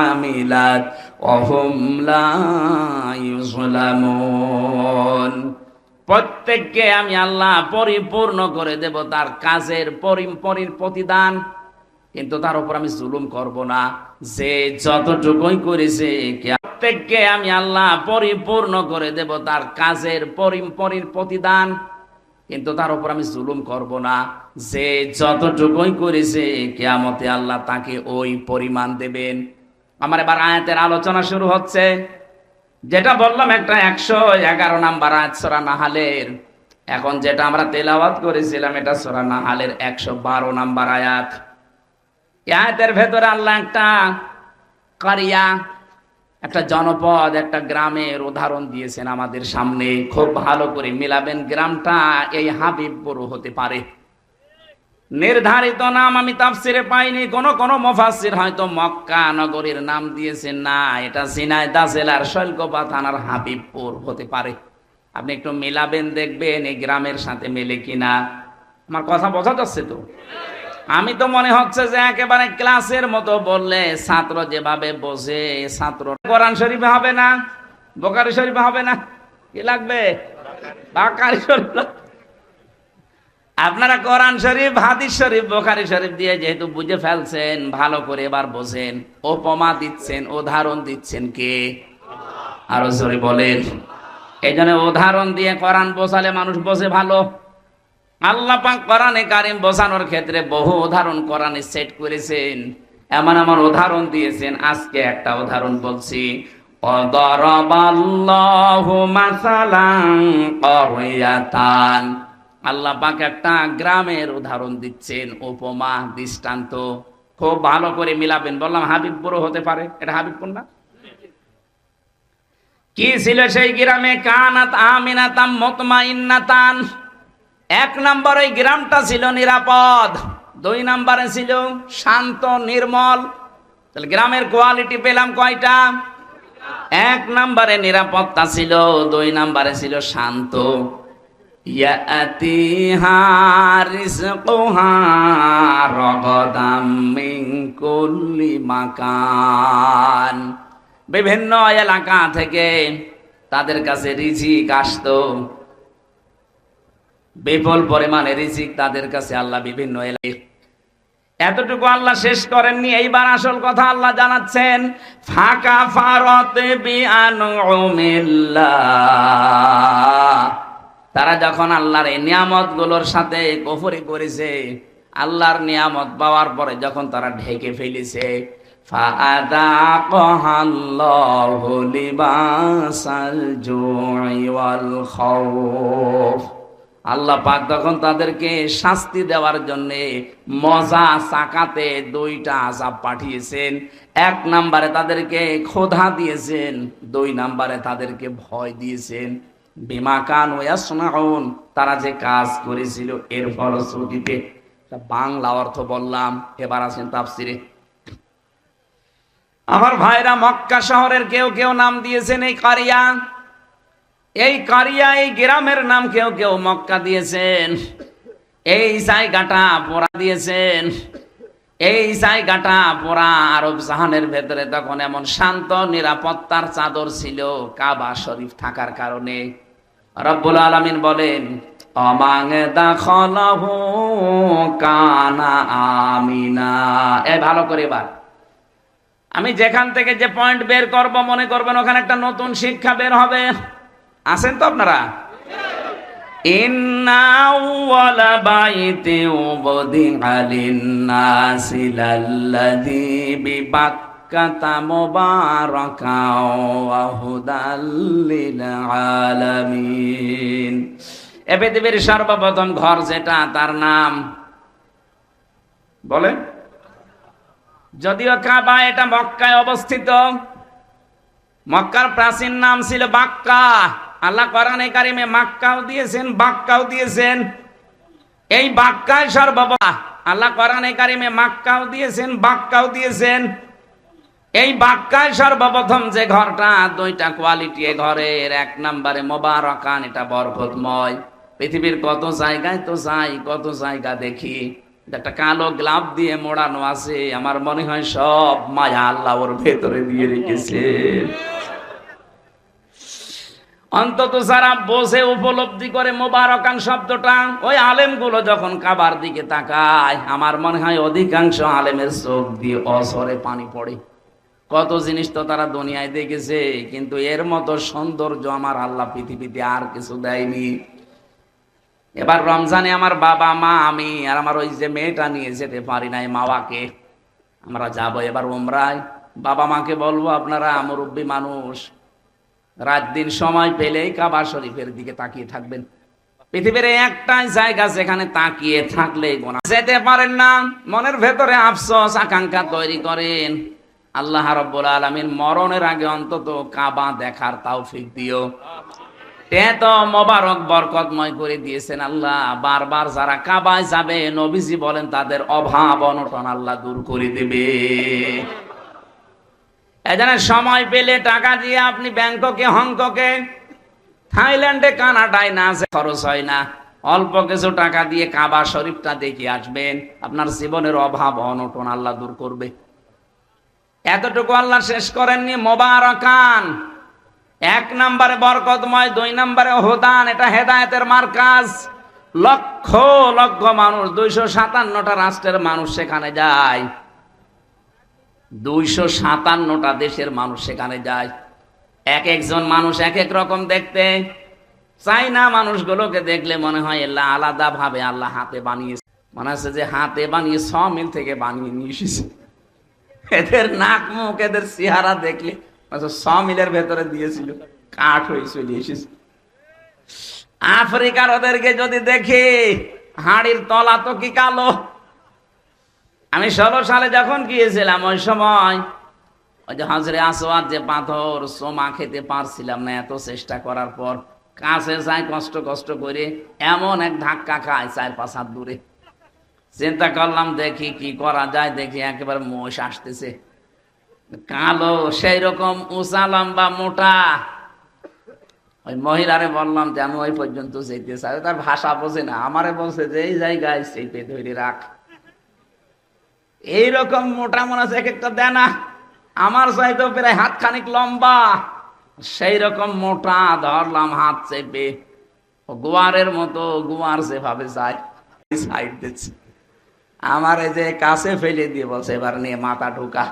আমিলাত ওয়া হুম লা ইউযলামুন। প্রত্যেককে আমি আল্লাহ পরিপূর্ণ করে দেব তার কাজের প্রতিদান, কিন্তু তার উপর আমি জুলুম করব না। যে যতটুকুই করেছে, প্রত্যেককে আমি আল্লাহ পরিপূর্ণ করে দেব তার কাজের প্রতিদান, কিন্তু তার উপর আমি জুলুম করব না। যে যতটুকুই করেছে, কিয়ামতে আল্লাহ তাকে ওই পরিমাণ দেবেন। আমার এবার আয়াতের আলোচনা শুরু হচ্ছে। যেটা বললাম একটা 111 নাম্বার আয়াত সূরা নাহালের। এখন যেটা আমরা তেলাওয়াত করেছিলাম এটা সূরা নাহালের 112 নাম্বার আয়াত। আয়াতের ভেতরে আল্লাহ একটা কারিয়া, একটা জনপদ, একটা গ্রামের উদাহরণ দিয়েছেন আমাদের সামনে। খুব ভালো করে মিলাবেন। গ্রামটা এই হাবিবপুর হতে পারে, নির্ধারিত নাম আমি তাফসিরে পাইনি। কোন কোন মুফাসসির হয়তো মক্কা নগরীর নাম দিয়েছেন, না এটা ঝিনাইদহ জেলার শৈলকুপা থানার হাবিবপুর হতে পারে। আপনি একটু মিলাবেন, দেখবেন এই গ্রামের সাথে মেলে কিনা। আমার কথা বোঝা যাচ্ছে তো? আমি তো মনে হচ্ছে যে একেবারে ক্লাসের মতো বললে ছাত্র যেভাবে বোঝে, ছাত্র কোরআন শরীফে হবে না, বুখারী শরীফে হবে না, কি লাগবে? বুখারী শরীফ। আপনারা কোরআন শরীফ, হাদিস শরীফ, বুখারী শরীফ দিয়ে যেহেতু বুঝে ফেলছেন, ভালো করে এবার বোঝেন। উপমা দিচ্ছেন, উদাহরণ দিচ্ছেন কে? আরো জোরে বলেন। এই জন্য উদাহরণ দিয়ে কোরআন বোঝালে মানুষ বোঝে ভালো। আল্লাহ পাক কোরআনে কারীম বোঝানোর ক্ষেত্রে বহু উদাহরণ কোরআনে সেট করেছেন, এমন এমন উদাহরণ দিয়েছেন। আজকে একটা উদাহরণ বলছি। ওয়াদারাবাল্লাহু মাসালান ক্বরিয়াতান। আল্লাহ পাক একটা গ্রামের উদাহরণ দিচ্ছেন, উপমা, দৃষ্টান্ত। খুব ভালো করে মিলাবেন। বললাম হাবিবপুর হতে পারে, এটা হাবিবপুর না? কি ছিল সেই গ্রামে? কানাত আমিনাতাম মুতমাইন্নাতান। এক নম্বর ওই গ্রামটা ছিল নিরাপদ, দুই নম্বরে ছিল শান্ত নির্মল। তাহলে গ্রামের কোয়ালিটি পেলাম কয়টা? এক নম্বরে নিরাপত্তা ছিল, দুই নম্বরে ছিল শান্ত। ইয়াতিহা রিজকুহা রাগাদাম মিন কুল্লি মাকান। বিভিন্ন এলাকা থেকে তাদের কাছে রিজিক আসতো, বিপুল পরিমাণে রিজিক তাদের কাছে আল্লাহ বিভিন্ন এলাকায়। এতটুকু আল্লাহ শেষ করেননি, এইবার আসল কথা আল্লাহ জানাচ্ছেন। ফাকা ফারাতে বিআনউমিল্লাহ। তারা যখন আল্লাহর এই নিয়ামত গুলোর সাথে কুফরি করেছে, আল্লাহর নিয়ামত পাওয়ার পরে যখন তারা ঢেকে ফেলেছে, ফাআযাকাহাল্লাহু লিবাসাল জুই ওয়াল খাউফ। আল্লাহ পাক তখন তাদেরকে শাস্তি দেওয়ার জন্য মজা চাকাতে দুইটা আযাব পাঠিয়েছেন। এক নম্বরে তাদেরকে ক্ষুধা দিয়েছেন, দুই নম্বরে তাদেরকে ভয় দিয়েছেন। বিমা কানু ইয়াসনাউন, তারা যে কাজ করেছিল এর ফলশ্রুতিতে। বাংলা অর্থ বললাম, এবার আছেন তাফসিরে। আমার ভাইরা, মক্কা শহরের কেউ কেউ নাম দিয়েছেন এই কারিয়া। এই কারিয়া, এই গ্রামের নাম কেউ কেউ মক্কা দিয়েছেন। এই জায়গাটা পোড়া দিয়েছেন। এই জায়গাটা পোড়া আরব জাহানের ভেতরে তখন এমন শান্ত নিরাপত্তার চাদর ছিল কাবা শরীফ থাকার কারণে। রব্বুল আলামিন বলেন, অমাং দাখালাহু কানা আমিনা। এই ভালো করে এবার আমি যেখান থেকে যে পয়েন্ট বের করব, মনে করবেন ওখানে একটা নতুন শিক্ষা বের হবে। আছেন তো আপনারা? ইন্না আউওয়ালা বাইতি উবদিআ লিন-নাসি লাল্লাযী বিবাক্কাতা মুবারাকাও ওয়া হুদাল লিল আলামিন। এ পৃথিবীর সর্বপ্রথম ঘর যেটা, তার নাম বলে, যদিও কাবা, এটা মক্কায় অবস্থিত। মক্কার প্রাচীন নাম ছিল বাক্কা। আল্লাহ কোরআনে কারিমে মাক্কাও দিয়েছেন, বাক্কাও দিয়েছেন। এই বাক্কায় সর্বপ্রথম, আল্লাহ কোরআনে কারিমে মাক্কাও দিয়েছেন, বাক্কাও দিয়েছেন। এই বাক্কায় সর্বপ্রথম যে ঘরটা, দুইটা কোয়ালিটি এই ঘরের। এক নম্বরে মুবারাকান, এটা বরকতময়। পৃথিবীর কত জায়গায় তো যাই, কত জায়গা দেখি, একটা কালো গ্লাভ দিয়ে মোড়ানো আছে। আমার মনে হয় সব মায়া আল্লাহ ওর ভেতরে দিয়ে রেখেছে। অন্তত যারা বোঝে, উপলব্ধি করে মুবারাকান শব্দটা, ওই আলেমগুলো যখন কাবার দিকে তাকায়, আমার মনে হয় অধিকাংশ আলেমের চোখ দিয়ে অঝরে পানি পড়ে। কত জিনিস তো তারা দুনিয়ায় দেখেছে, কিন্তু এর মতো সৌন্দর্য আমার আল্লাহ পৃথিবীতে আর কিছু দেয়নি। এবার রমজানে আমার বাবা মা, আমি আর আমার ওই যে মেয়েটা নিয়ে যেতে পারি নাই মাওয়াকে, আমরা যাবো এবার উমরায়। বাবা মাকে বলবো, আপনারা মুরব্বী মানুষ, রাত দিন সময় পেলেই কাবা শরীফের দিকে তাকিয়ে থাকবেন। পৃথিবীর একটাই জায়গা যেখানে তাকিয়ে থাকলে গোনা যেতে পারেন না, মনের ভেতরে আফসোস আকাঙ্ক্ষা তৈরি করেন। আল্লাহ রাব্বুল আলামিন মরণের আগে অন্তত কাবা দেখার তৌফিক দিও। এত মোবারক বরকতময় করে দিয়েছেন আল্লাহ। বারবার যারা কাবায় যাবে নবীজি বলেন তাদের অভাব অনটন আল্লাহ দূর করে দেবে। এজন্য সময় পেলে টাকা দিয়ে আপনি ব্যাংককে, হংককে, থাইল্যান্ডে, কানাডায় না যে খরচ হয় না, অল্প কিছু টাকা দিয়ে কাবা শরীফটা দেখে আসবেন, আপনার জীবনের অভাব অনটন আল্লাহ দূর করবে। এতটুকু আল্লাহ শেষ করেননি, মোবারকান 1 নম্বরে বরকতময়, 2 নম্বরে হুদান, এটা হেদায়েতের মার্কাজ। লক্ষ লক্ষ মানুষ, 257টা রাষ্ট্রের মানুষ সেখানে যায়, 257টা দেশের মানুষ সেখানে যায়। এক একজন মানুষ এক এক রকম দেখতে। চাইনা মানুষগুলোকে দেখলে মনে হয় আল্লাহ আলাদা ভাবে আল্লাহ হাতে বানিয়েছে, মনে হচ্ছে যে হাতে বানিয়ে 6 মিল থেকে বানিয়ে নিয়ে এসেছে। এদের নাক মুখ, এদের চেহারা দেখলে 6 মিলের ভেতরে দিয়েছিল, কাঠ হয়ে চলে এসেছে। আফ্রিকার ওদেরকে যদি দেখি, হাড়ির তলা তো কি কালো। আমি 16 সালে যখন গিয়েছিলাম, ওই সময় ওই যে হাজরে আসওয়াদ যে পাথর, সোমা খেতে পারছিলাম না, এত চেষ্টা করার পর কাছে যাই কষ্ট কষ্ট করে, এমন এক ধাক্কা খায় 4-5 হাত দূরে। চিন্তা করলাম দেখি কি করা যায়, দেখি একেবারে মোষ আসতেছে, কালো, সেই রকম উঁচা লম্বা মোটা। ওই মহিলারে বললাম যে আমি ওই পর্যন্ত যেতে চাই, তার ভাষা বোঝে না, আমারে বলছে যে এই জায়গায় চেপে ধরে রাখ। এইরকম মোটা মনে আছে এক একটা দেয় না, আমার চাইতেও প্রায় হাত খানিক লম্বা, সেই রকম মোটা। ধরলাম হাত চেপে, গোয়ারের মতো, গোয়ার যেভাবে যায় সাইড দিচ্ছে, আমার এই যে কাছে ফেলে দিয়ে বলছে এবার নিয়ে মাথা ঢুকা।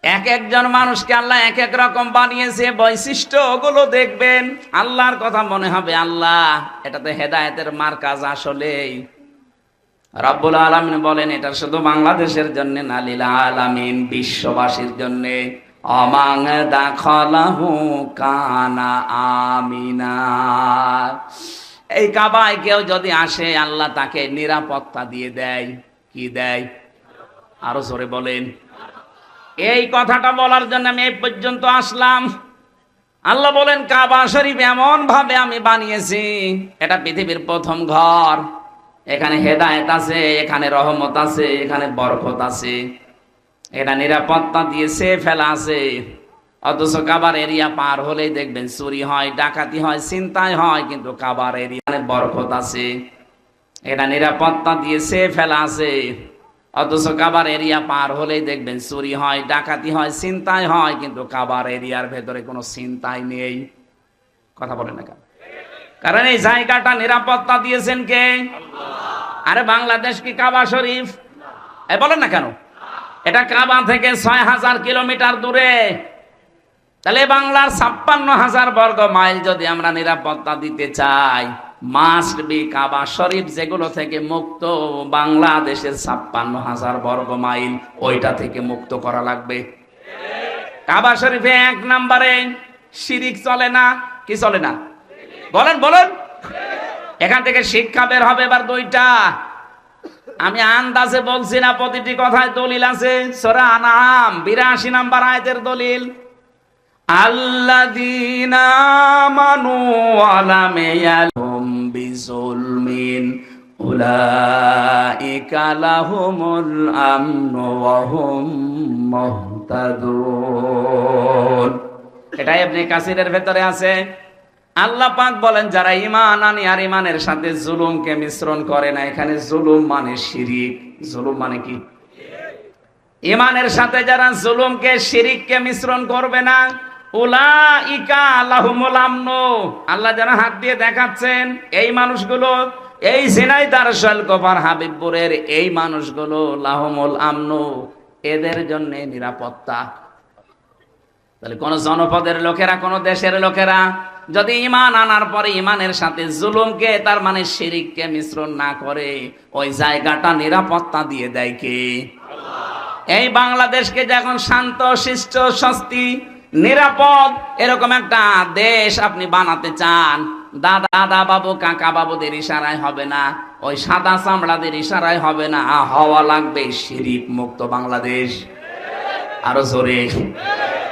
এক একজন মানুষকে আল্লাহ এক এক রকম বানিয়েছে, বৈশিষ্ট্য ওগুলো দেখবেন, আল্লাহর কথা মনে হবে আল্লাহ, এটা তো হেদায়েতের মার্কাজ। আসলেই রব্বুল আলামিন বলেন এটা শুধু বাংলাদেশের জন্য না, লিল আলামিন, বিশ্ববাসীর জন্য। অমাং দাখালাহু কানা আমিনা। এই কাবায় কেউ যদি আসে, আল্লাহ তাকে নিরাপত্তা দিয়ে দেয়। কি দেয়? আরো জোরে বলেন। এই কথাটা বলার জন্য আমি এই পর্যন্ত আসলাম। আল্লাহ বলেন কাবা শরীফ এমন ভাবে আমি বানিয়েছি, এটা পৃথিবীর প্রথম ঘর। এখানে হেদায়েত আছে, এখানে রহমত আছে, এখানে বরকত আছে, এটা নিরাপত্তা দিয়েছে ফেলা আছে। অথচ কাবার এরিয়া পার হলেই দেখবেন চুরি হয়, ডাকাতি হয়, ছিনতাই হয়, কিন্তু কাবার এরিয়ায় বরকত আছে, এটা নিরাপত্তা দিয়েছে ফেলা আছে। অথচ কাবার এরিয়া পার হলেই দেখবেন চুরি হয়, ডাকাতি হয়, ছিনতাই হয়, কিন্তু কাবার এরিয়ার ভেতরে কোনো ছিনতাই নেই। কথা বলেন না কেন? কারণ এই জায়গাটা নিরাপত্তা দিয়েছেন কে? আরে বাংলাদেশ কি কাবা শরীফ? বলেন না কেন? এটা কাবা থেকে 6000 কিলোমিটার দূরে। তাহলে বাংলার 56,000 বর্গ মাইল যদি আমরা নিরাপত্তা দিতে চাই, মাস্ট বি কাবা শরীফ যেগুলো থেকে মুক্ত, বাংলাদেশের 56,000 বর্গ মাইল ওইটা থেকে মুক্ত করা লাগবে। কাবা শরীফে 1 নম্বরে শিরিক চলে না। কি চলে না? বলেন বলেন। এখান থেকে শিক্ষা বের হবে এবার 2টা। আমি আন্দাজে বলছি না, প্রতিটি কথায় দলিল আছে। সূরা আনআম 82 নম্বর আয়াতের দলিল, আল্লাযীনা আমানু ওয়া লাম ইয়ালহুম বিজুলমিন উলাইকা লাহুমুল আমনু ওয়া হুম মুহতাদুন। এটা ইবনে কাসিরের ভেতরে আছে। আল্লাহ পাক বলেন যারা ঈমান আনে আর ঈমানের সাথে জুলুমকে মিশ্রণ করে না। এখানে জুলুম মানে শিরিক। জুলুম মানে কি? ঈমানের সাথে যারা জুলুমকে, শিরিককে মিশ্রণ করবে না, উলাইকা লাহুমুল আমনু, আল্লাহ যেন হাত দিয়ে দেখাচ্ছেন এই মানুষগুলো, এই ঝিনাইদহ শৈলকুপার হাবিবপুরের এই মানুষগুলো, লাহুমুল আমনু, এদের জন্য নিরাপত্তা। তাহলে কোন জনপদের লোকেরা, কোন দেশের লোকেরা যদি ঈমান আনার পরে ঈমানের সাথে জুলুমকে, তার মানে শিরিককে মিশ্রণ না করে, ওই জায়গাটা নিরাপত্তা দিয়ে দেয় কে? এই বাংলাদেশকে যখন শান্ত, শিষ্ট, স্বস্তি, নিরাপদ এরকম একটা দেশ আপনি বানাতে চান, দাদা বাবু, কাকা বাবুদের ইশারায় হবে না, ওই সাদা চামড়াদের ইশারায় হবে না, হওয়া লাগবে শিরিক মুক্ত বাংলাদেশ। আরো জোরে।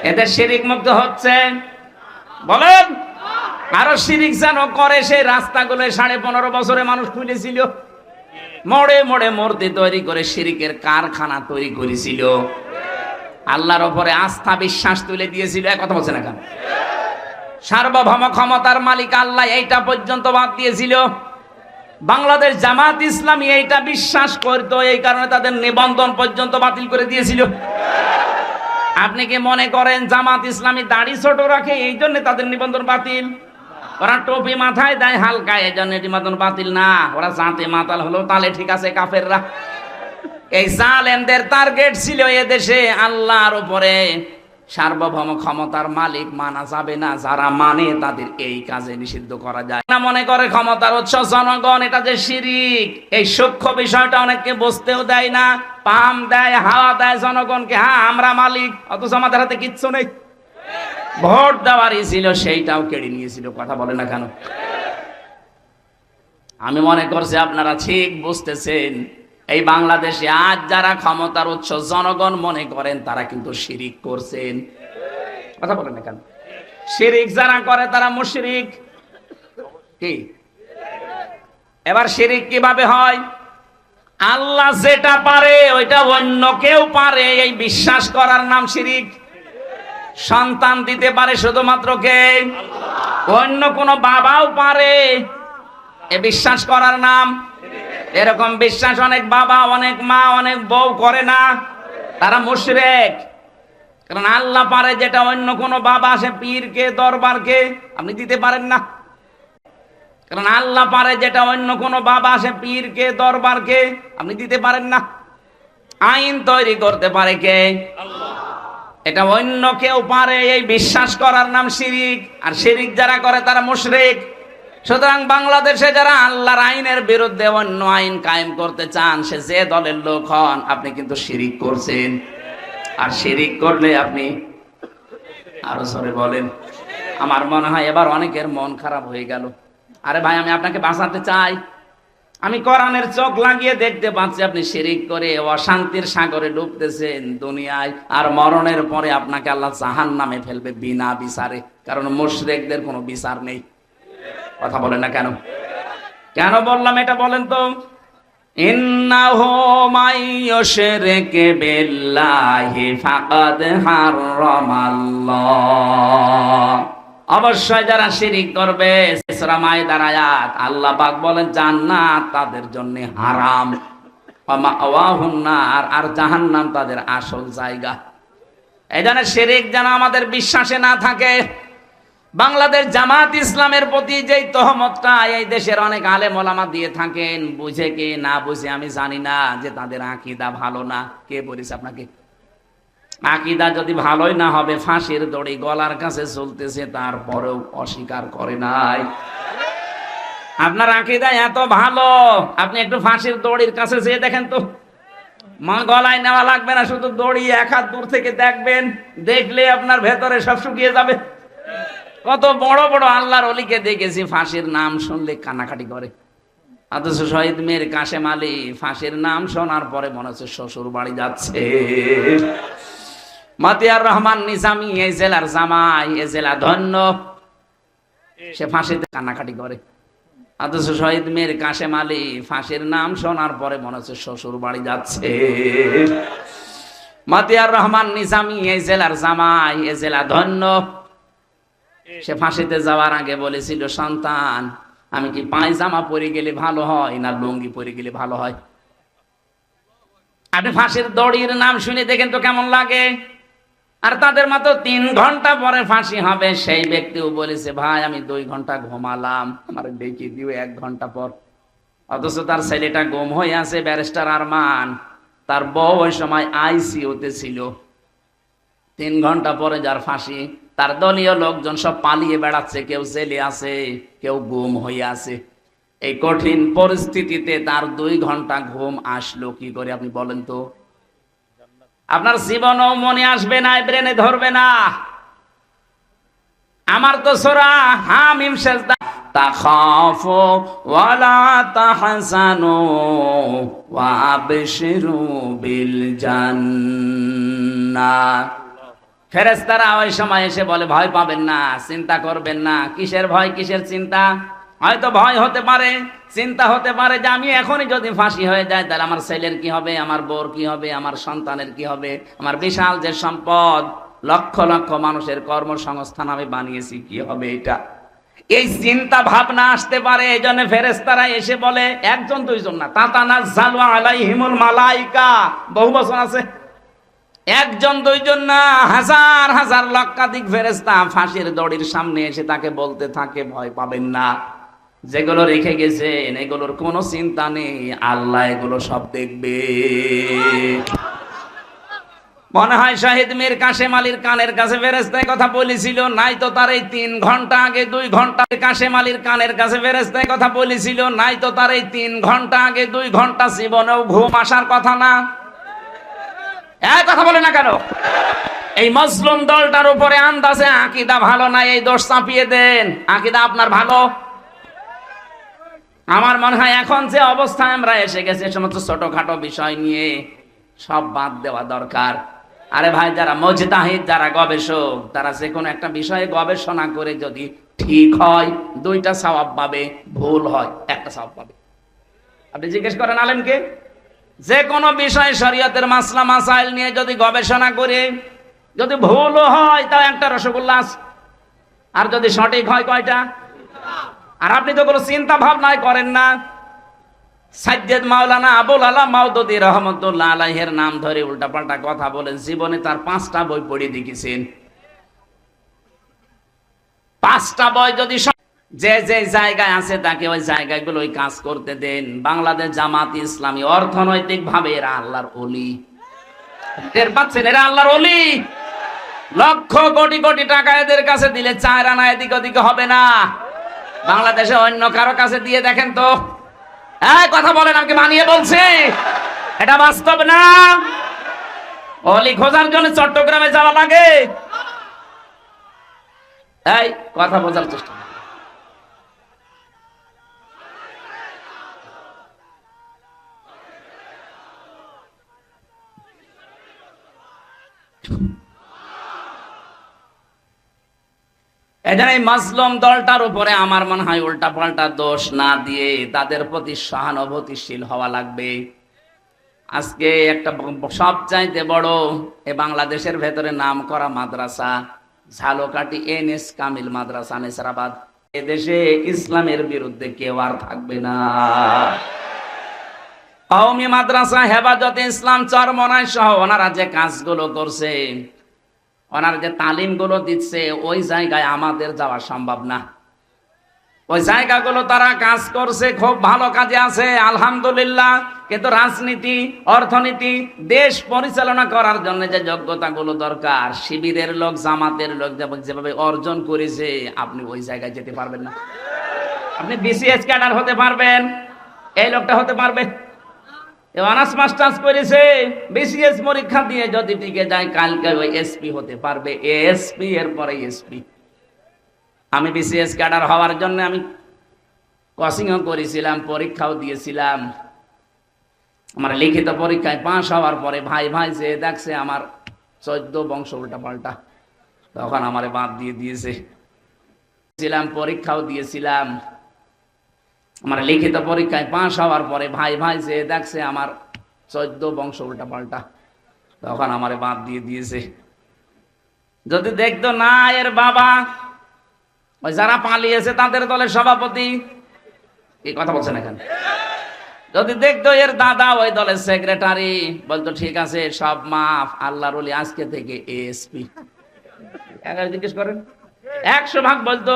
এদের শিরিক মুক্ত হচ্ছে, বলেন। আরো শিরিক যেন করে, সেই রাস্তাগুলো 15.5 বছরে মানুষ খুলেছিল, মোড়ে মোড়ে মূর্তি তৈরি করে শিরিকের কারখানা তৈরি করেছিল, আল্লাহর উপরে আস্থা বিশ্বাস তুলে দিয়েছিল। এক কথা বলছে না কেন? সার্বভৌম ক্ষমতার মালিক আল্লাহ, এইটা পর্যন্ত বাদ দিয়েছিল। বাংলাদেশ জামাত ইসলামী এইটা বিশ্বাস করতো, এই কারণে তাদের নিবন্ধন পর্যন্ত বাতিল করে দিয়েছিল। আপনি কি মনে করেন জামাত ইসলামী দাড়ি ছোট রাখে এই জন্য তাদের নিবন্ধন বাতিল? ওরা টুপি মাথায় দেয় হালকা, এই জন্য নিবন্ধন বাতিল না। ওরা জাতে মাতাল হলো তাহলে ঠিক আছে কাফেররা। এই জালেমদের টার্গেট ছিল এদেশে আল্লাহর উপরে সার্বভৌম ক্ষমতার মালিক মানা যাবে না, যারা মানে তাদের এই কাজে নিষিদ্ধ করা যায় না। মনে করে ক্ষমতার উৎস জনগণ, এটা যে শিরিক, এই সূক্ষ্ম বিষয়টা অনেককে বুঝতেও দেয় না। পাম দেয়, হাওয়া দেয় জনগণকে, হ্যাঁ আমরা মালিক, অথচ আমাদের হাতে কিচ্ছু নেই। ভোট দেওয়ারই ছিল, সেইটাও কেড়ে নিয়েছিল। কথা বলে না কেন? আমি মনে করছি আপনারা ঠিক বুঝতেছেন। এই বাংলাদেশে আজ যারা ক্ষমতার উৎস জনগণ মনে করেন, তারা কিন্তু শিরিক করছেন। কথা বলেন না কেন? শিরিক যারা করে তারা মুশরিক। কি এবার শিরিক কিভাবে হয়? আল্লাহ যেটা পারে ওইটা অন্য কেউ পারে, এই বিশ্বাস করার নাম শিরিক। সন্তান দিতে পারে শুধুমাত্র কে? অন্য কোন বাবাও পারে, এ বিশ্বাস করার নাম। এরকম বিশ্বাস অনেক বাবা, অনেক মা, অনেক বউ করে না, তারা মুশরিক। কারণ আল্লাহ পারে যেটা অন্য কোন বাবা, সে পীরকে দরবারকে আপনি দিতে পারেন না। কারণ আল্লাহ পারে যেটা অন্য কোন বাবা, সে পীরকে দরবারকে আপনি দিতে পারেন না। আইন তৈরি করতে পারে কে? আল্লাহ। এটা অন্য কেউ পারে, এই বিশ্বাস করার নাম শিরিক। আর শিরিক যারা করে তারা মুশরিক। সুতরাং বাংলাদেশে যারা আল্লাহর আইনের বিরুদ্ধে অন্য আইন কায়েম করতে চান, সে যে দলের লোক হন, আপনি কিন্তু শিরিক করছেন। আর শিরিক করলে আপনি আরো জোরে বলেন। আমার মনে হয় এবার অনেকের মন খারাপ হয়ে গেল। আরে ভাই, আমি আপনাকে বাঁচাতে চাই। আমি কোরআনের চোখ লাগিয়ে দেখতে পাচ্ছি আপনি শিরিক করে অশান্তির সাগরে ডুবতেছেন দুনিয়ায়, আর মরণের পরে আপনাকে আল্লাহ জাহান্নামে ফেলবে বিনা বিচারে। কারণ মুশরিকদের কোনো বিচার নেই। কথা বলেন না কেন? কেন বললাম এটা বলেন তো? ইন্নাহু মাইয়ুশরিক বিল্লাহি ফাকাদ হারামাল্লাহ। অবশ্যই যারা শিরিক করবে, সূরা মাইদার আয়াত, আল্লাহ পাক বলেন জান্নাত তাদের জন্য হারাম, ওয়া মাওয়াহুন নার, আর জাহান্নাম তাদের আসল জায়গা। এই জন্য শিরিক যেন আমাদের বিশ্বাসে না থাকে। বাংলাদেশ জামাত ইসলামের প্রতি যেই তহমতটা এই দেশের অনেক আলেম ওলামা দিয়ে থাকেন, বুঝে কি না বুঝে আমি জানি না, যে তাদের আকীদা ভালো না। কে বলেছে আপনাকে? আকীদা যদি ভালোই না হবে, ফাঁসির দড়ি গলার কাছে চলতেছে, তারপরেও অস্বীকার করে নাই। আপনার আকীদা এত ভালো, আপনি একটু ফাঁসির দড়ির কাছে যেয়ে দেখেন তো। গলায় নেওয়া লাগবে না, শুধু দড়ি এক হাত দূর থেকে দেখবেন, দেখলে আপনার ভেতরে সব শুকিয়ে যাবে। কত বড় বড় আল্লাহর ওলিকে দেখেছি ফাঁসির নাম শুনলে কান্নাকাটি করে। অথচ শহীদ মীর কাশেম আলী ফাঁসির নাম শোনার পরে মনে হচ্ছে শ্বশুর বাড়ি যাচ্ছে। মতিয়ার রহমান নিজামী এই জেলার জামাই, এই জেলা ধন্য, সে ফাঁসিতে কান্নাকাটি করে। অথচ শহীদ মীর কাশেম আলী ফাঁসির নাম শোনার পরে মনে হচ্ছে শ্বশুর বাড়ি যাচ্ছে। মতিয়ার রহমান নিজামী এই জেলার জামাই, এই জেলা ধন্য, সে ফাঁসিতে যাওয়ার আগে বলেছিল, সন্তান আমি কি পায়জামা পরে গেলে ভালো হয় না লুঙ্গি পরে গেলে ভালো হয়? আপনি ফাঁসির দড়ির নাম শুনে দেখেন তো কেমন লাগে। আর তাদের মাত্র 3 ঘন্টা পরে ফাঁসি হবে, সেই ব্যক্তিও বলেছে, ভাই আমি 2 ঘন্টা ঘুমালাম, আমার ডেকে দিও 1 ঘন্টা পর। অথচ তার ছেলেটা গুম হয়ে আছে, ব্যারিস্টার আরমান, তার বউ ওই সময় আইসিইউতে ছিল। 3 ঘন্টা পরে যার ফাঁসি, তার দলীয় লোকজন সব পালিয়ে বেড়াচ্ছে, কেউ জেলে আছে, কেউ গুম হয়ে আছে। এই কঠিন পরিস্থিতিতে তার 2 ঘন্টা ঘুম আসলো কি করে আপনি বলেন তো? আপনার জীবনও মনে আসবে না, ব্রেনে ধরবে না। আমার তো সূরা হামিম সেজদা, তাখাফু ওয়ালা তাহজানু ওয়া আবশিরু বিল জান্নাহ ফেরেশতারা ওই সময় এসে বলে ভয় পাবেন না, চিন্তা করবেন না। কিসের ভয়, কিসের চিন্তা? হয়তো ভয় হতে পারে, চিন্তা হতে পারে যে আমি এখনই যদি ফাঁসি হয়ে যায় তাহলে আমার ছেলের কি হবে, আমার বউর কি হবে, আমার সন্তানের কি হবে, আমার বিশাল যে সম্পদ, লক্ষ লক্ষ মানুষের কর্মসংস্থান আমি বানিয়েছি, কি হবে এটা। এই চিন্তা ভাবনা আসতে পারে। এই জন্য ফেরেশতারা এসে বলে, একজন দুইজন না, তাতানাজ্জালু আলাইহিমুল মালাইকা, বহু বচন আছে, একজন দুইজন না, হাজার হাজার লক্ষাধিক ফেরেশতা ফাঁসির দড়ির সামনে এসে তাকে বলতে থাকে ভয় পাবেন না, যেগুলো রেখে গেছেন এগুলোর কোনো চিন্তা নেই, আল্লাহ এগুলো সব দেখবে। মনে হয় শাহিদ মীর কাশেম আলীর কানের কাছে ফেরেশতায় কথা বলেছিল, নাই তো তার এই 3 ঘন্টা আগে 2 ঘন্টা। কাশেম আলীর কানের কাছে ফেরেশতায় কথা বলেছিল, নাই তো তার এই 3 ঘন্টা আগে 2 ঘন্টা জীবনেও ঘুম আসার কথা না। এক কথা বলে না কেন? এই মজলুম দলটার উপরে আন্দাজে আকীদা ভালো নাই, এই দোষ চাপিয়ে দেন। আকীদা আপনার ভালো। আমার মনে হয় এখন যে অবস্থায় আমরা এসে গেছি, সমস্ত ছোটখাটো বিষয় নিয়ে সব বাদ দেওয়া দরকার। আরে ভাই, যারা মুজতাহিদ, যারা গবেষক, তারা যে কোনো একটা বিষয়ে গবেষণা করে যদি ঠিক হয় 2টা সওয়াব পাবে, ভুল হয় 1টা সওয়াব পাবে। আপনি জিজ্ঞেস করেন আলেমকে, যে কোনো বিষয় শরীয়তের মাসলা মাসাইল নিয়ে যদি গবেষণা করে যদি ভুলও হয় তাও 1টা রসগোল্লা আছে, আর যদি সঠিক হয় কয়টা? আর আপনি তো কোনো চিন্তা ভাবনাই করেন না। সাজ্জাদ মাওলানা আবুল আলা মাওদুদী রহমাতুল্লাহ আলাইহির নাম ধরে উল্টাপাল্টা কথা বলেন। জীবনে তার 5টা বই পড়ে দেখেছেন। 5টা বই যদি যে যে জায়গায় আছে তাকে ওই জায়গাগুলোই কাজ করতে দেন। বাংলাদেশ জামাত ইসলামী অর্থনৈতিক ভাবে এরা আল্লাহর ওলি। টের পাচ্ছেন? এরা আল্লাহর ওলি। লক্ষ কোটি কোটি টাকা এদের কাছে দিলে 4 আনা এদিক ওদিকে হবে না। বাংলাদেশে অন্য কারো কাছে দিয়ে দেখেন তো। কথা বলেন, আমাকে মানিয়ে বলছি, এটা বাস্তব না। অলি খোঁজার জন্য চট্টগ্রামে যাওয়া লাগে। এই কথা বোঝার চেষ্টা। এখানে এই মাজলুম দলটার উপরে আমার মনে হয় উল্টা পাল্টা দোষ না দিয়ে তাদের প্রতি সহানুভূতিশীল হওয়া লাগবে। আজকে একটা সবচাইতে বড় এ বাংলাদেশের ভেতরে নাম করা মাদ্রাসা ঝালকাঠি এনএস কামিল মাদ্রাসা নেসারাবাদ, এদেশে ইসলামের বিরুদ্ধে কেউ আর থাকবে না। কওমি মাদ্রাসা হেফাজতে ইসলাম চরমনাই সহ ওনারা যে কাজগুলো করছে, ওনার যে তালিমগুলো দিচ্ছে, ওই জায়গায় আমাদের যাওয়া সম্ভব না। ওই জায়গাগুলো তারা কাজ করছে, খুব ভালো কাজে আছে আলহামদুলিল্লাহ। কিন্তু রাজনীতি, অর্থনীতি, দেশ পরিচালনা করার জন্য যে যোগ্যতাগুলো দরকার, শিবিরের লোক, জামাতের লোক যেভাবে অর্জন করেছে, আপনি ওই জায়গায় যেতে পারবেন না। আপনি বিসিএস ক্যাডার হতে পারবেন, এই লোকটা হতে পারবে। অনার্স মাস্টার্স করেছে, বিসিএস পরীক্ষা দিয়ে যদি টিকে যায়, কালকে ওই এসপি হতে পারবে, এসপি এর পরে এসপি। আমি বিসিএস ক্যাডার হওয়ার জন্য আমি কোচিংও করেছিলাম, পরীক্ষাও দিয়েছিলাম। আমার লিখিত পরীক্ষায় পাস হওয়ার পরে ভাই ভাই যে দেখছে আমার 14 বংশ উল্টা পাল্টা, তখন আমারে বাদ দিয়ে দিয়েছে। পরীক্ষাও দিয়েছিলাম, আমার লিখিত পরীক্ষায় পাস হওয়ার পরে ভাই ভাই যে দেখছে আমার 14 বংশ উল্টা পাল্টা, তখন আমারে বাদ দিয়ে দিয়েছে। যদি দেখতো না এর বাবা ওই যারা পালিয়েছে তাদের দলের সভাপতি, এই কথা বলছেন এখানে, যদি দেখতো এর দাদা ওই দলের সেক্রেটারি, বলতো ঠিক আছে সব মাফ, আল্লাহর ওলি আজকে থেকে এসপি। জিজ্ঞেস করেন, 100 ভাগ বলতো।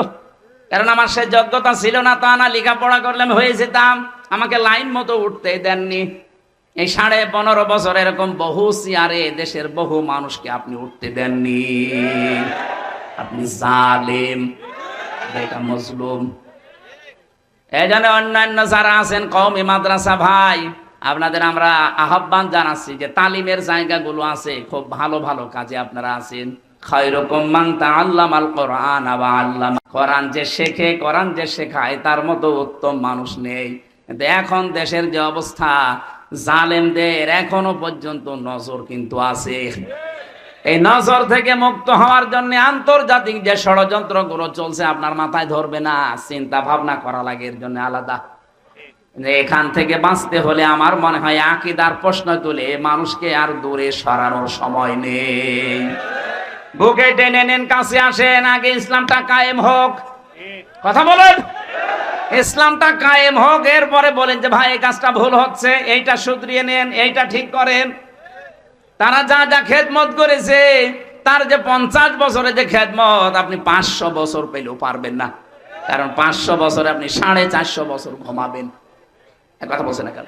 কারণ আমার সে যোগ্যতা ছিল না তা না, লেখাপড়া করলে আমি হয়ে যেতাম। আমাকে লাইন মতো উঠতে দেননি। এই 15.5 বছর এরকম বহু চেয়ারে দেশের বহু মানুষকে আপনি উঠতে দেননি। আপনি জালেম, এটা মজলুম। এই জন্য অন্যান্য যারা আছেন কওমি মাদ্রাসা ভাই, আপনাদের আমরা আহ্বান জানাচ্ছি যে তালিমের জায়গাগুলো আছে, খুব ভালো ভালো কাজে আপনারা আছেন। খায়রুকুম মান তাআল্লামাল কোরআন ওয়া আল্লামা। কোরআন যে শেখে, কোরআন যে শেখায়, তার মতো উত্তম মানুষ নেই। কিন্তু এখন দেশের যে অবস্থা, জালেমদের এখনো পর্যন্ত নজর কিন্তু আছে। এই নজর থেকে মুক্ত হওয়ার জন্য আন্তর্জাতিক যে ষড়যন্ত্রগুলো চলছে আপনার মাথায় ধরবে না, চিন্তা ভাবনা করা লাগে এর জন্য আলাদা। এখান থেকে বাঁচতে হলে আমার মনে হয় আকীদার প্রশ্ন তুলে মানুষকে আর দূরে সরানোর সময় নেই। বুকে টেনে নেন, কাছে আসেন, আগে ইসলামটা কায়েম হোক। কথা বলেন, ইসলামটা কায়েম হোক, এরপরে বলেন যে ভাই এই কাজটা ভুল হচ্ছে, এইটা শুধরিয়ে নেন, এইটা ঠিক করেন। তারা যা যা খেদমত করেছে, তার যে 50 বছরে যে খেদমত আপনি 500 বছর পেলেও পারবেন না, কারণ 500 বছরে আপনি 450 বছর ঘুমাবেন। এক কথা বলছে না কেন?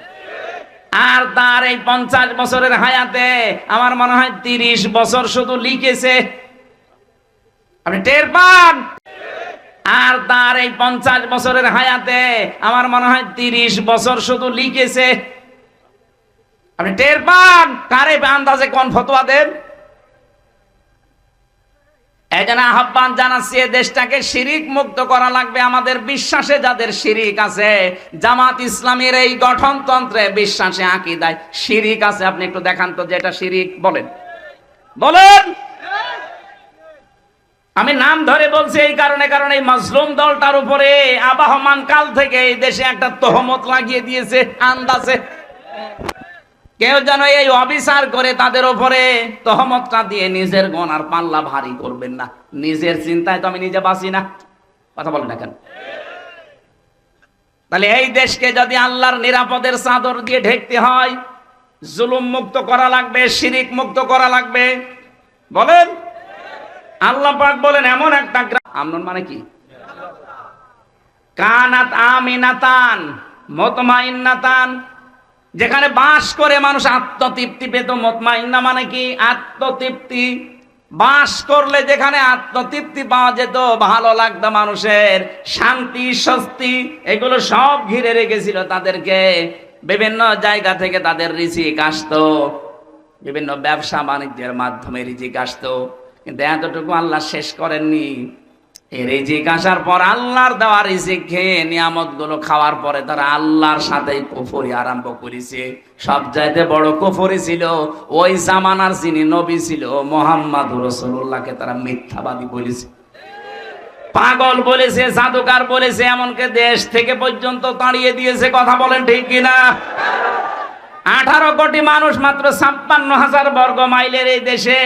আর তার এই 50 বছরের হায়াতে আমার মনে হয় 30 বছর শুধু লিখেছে, আপনি টের পান? আর তার এই 50 বছরের হায়াতে আমার মনে হয় 30 বছর শুধু লিখেছে, আপনি টের পান? কারে আন্দাজে কোন ফতোয়া দেন? এই জন্য আহ্বান জানাচ্ছি, দেশটাকে শিরিক মুক্ত করা লাগবে। আমাদের বিশ্বাসে যাদের শিরিক আছে, জামাত ইসলামের এই গঠনতন্ত্রে বিশ্বাসে আকীদায় শিরিক আছে, আপনি একটু দেখান তো যে এটা শিরিক। বলেন বলেন। আমি নাম ধরে বলছি এই কারণে, কারণ এই মাজলুম দলটার উপরে আবাহমান কাল থেকে এই দেশে একটা তহমত লাগিয়ে দিয়েছে আন্দাজে। কেউ যেন এই অবিচার করে তাদের উপরে তহমতটা দিয়ে নিজের গনার পাল্লা ভারী করবেন না। নিজের চিন্তায় তো আমি নিজে বাঁচি না। কথা বলেন না কেন? তাহলে এই দেশকে যদি আল্লাহর নিরাপদের চাদর দিয়ে ঢেকতে হয়, জুলুম মুক্ত করা লাগবে, শিরিক মুক্ত করা লাগবে। বলেন। আল্লাহ পাক বলেন এমন একটা গ্রাম, আমনুন মানে কি? কানাত আমিনাতান মুতমাইন্নাতান, যেখানে বাস করে মানুষ আত্মতৃপ্তি পেত। মুতমাইন্না মানে কি? আত্মতৃপ্তি। বাস করলে যেখানে আত্মতৃপ্তি পাওয়া যেত, ভালো লাগতো মানুষের, শান্তি স্বস্তি এগুলো সব ঘিরে রেখেছিল তাদেরকে। বিভিন্ন জায়গা থেকে তাদের রিজিক আসতো, বিভিন্ন ব্যবসা বাণিজ্যের মাধ্যমে রিজিক আসতো। কিন্তু এতটুকু আল্লাহ শেষ করেননি। এই রিজিক আসার পর আল্লাহর দেওয়া রিজিক খেয়ে নিয়ামত গুলো খাওয়ার পরে তারা আল্লাহর সাথে কুফরি আরম্ভ করেছে। সবচাইতে বড় কুফরি ছিল ওই জামানার যিনি নবী ছিল মুহাম্মদুর রাসূলুল্লাহকে তারা মিথ্যাবাদী বলেছে, পাগল বলেছে, জাদুকার বলেছে, এমনকি দেশ থেকে পর্যন্ত তাড়িয়ে দিয়েছে। কথা বলেন ঠিক কিনা? 18 কোটি মানুষ মাত্র 56,000 বর্গ মাইলের এই দেশে,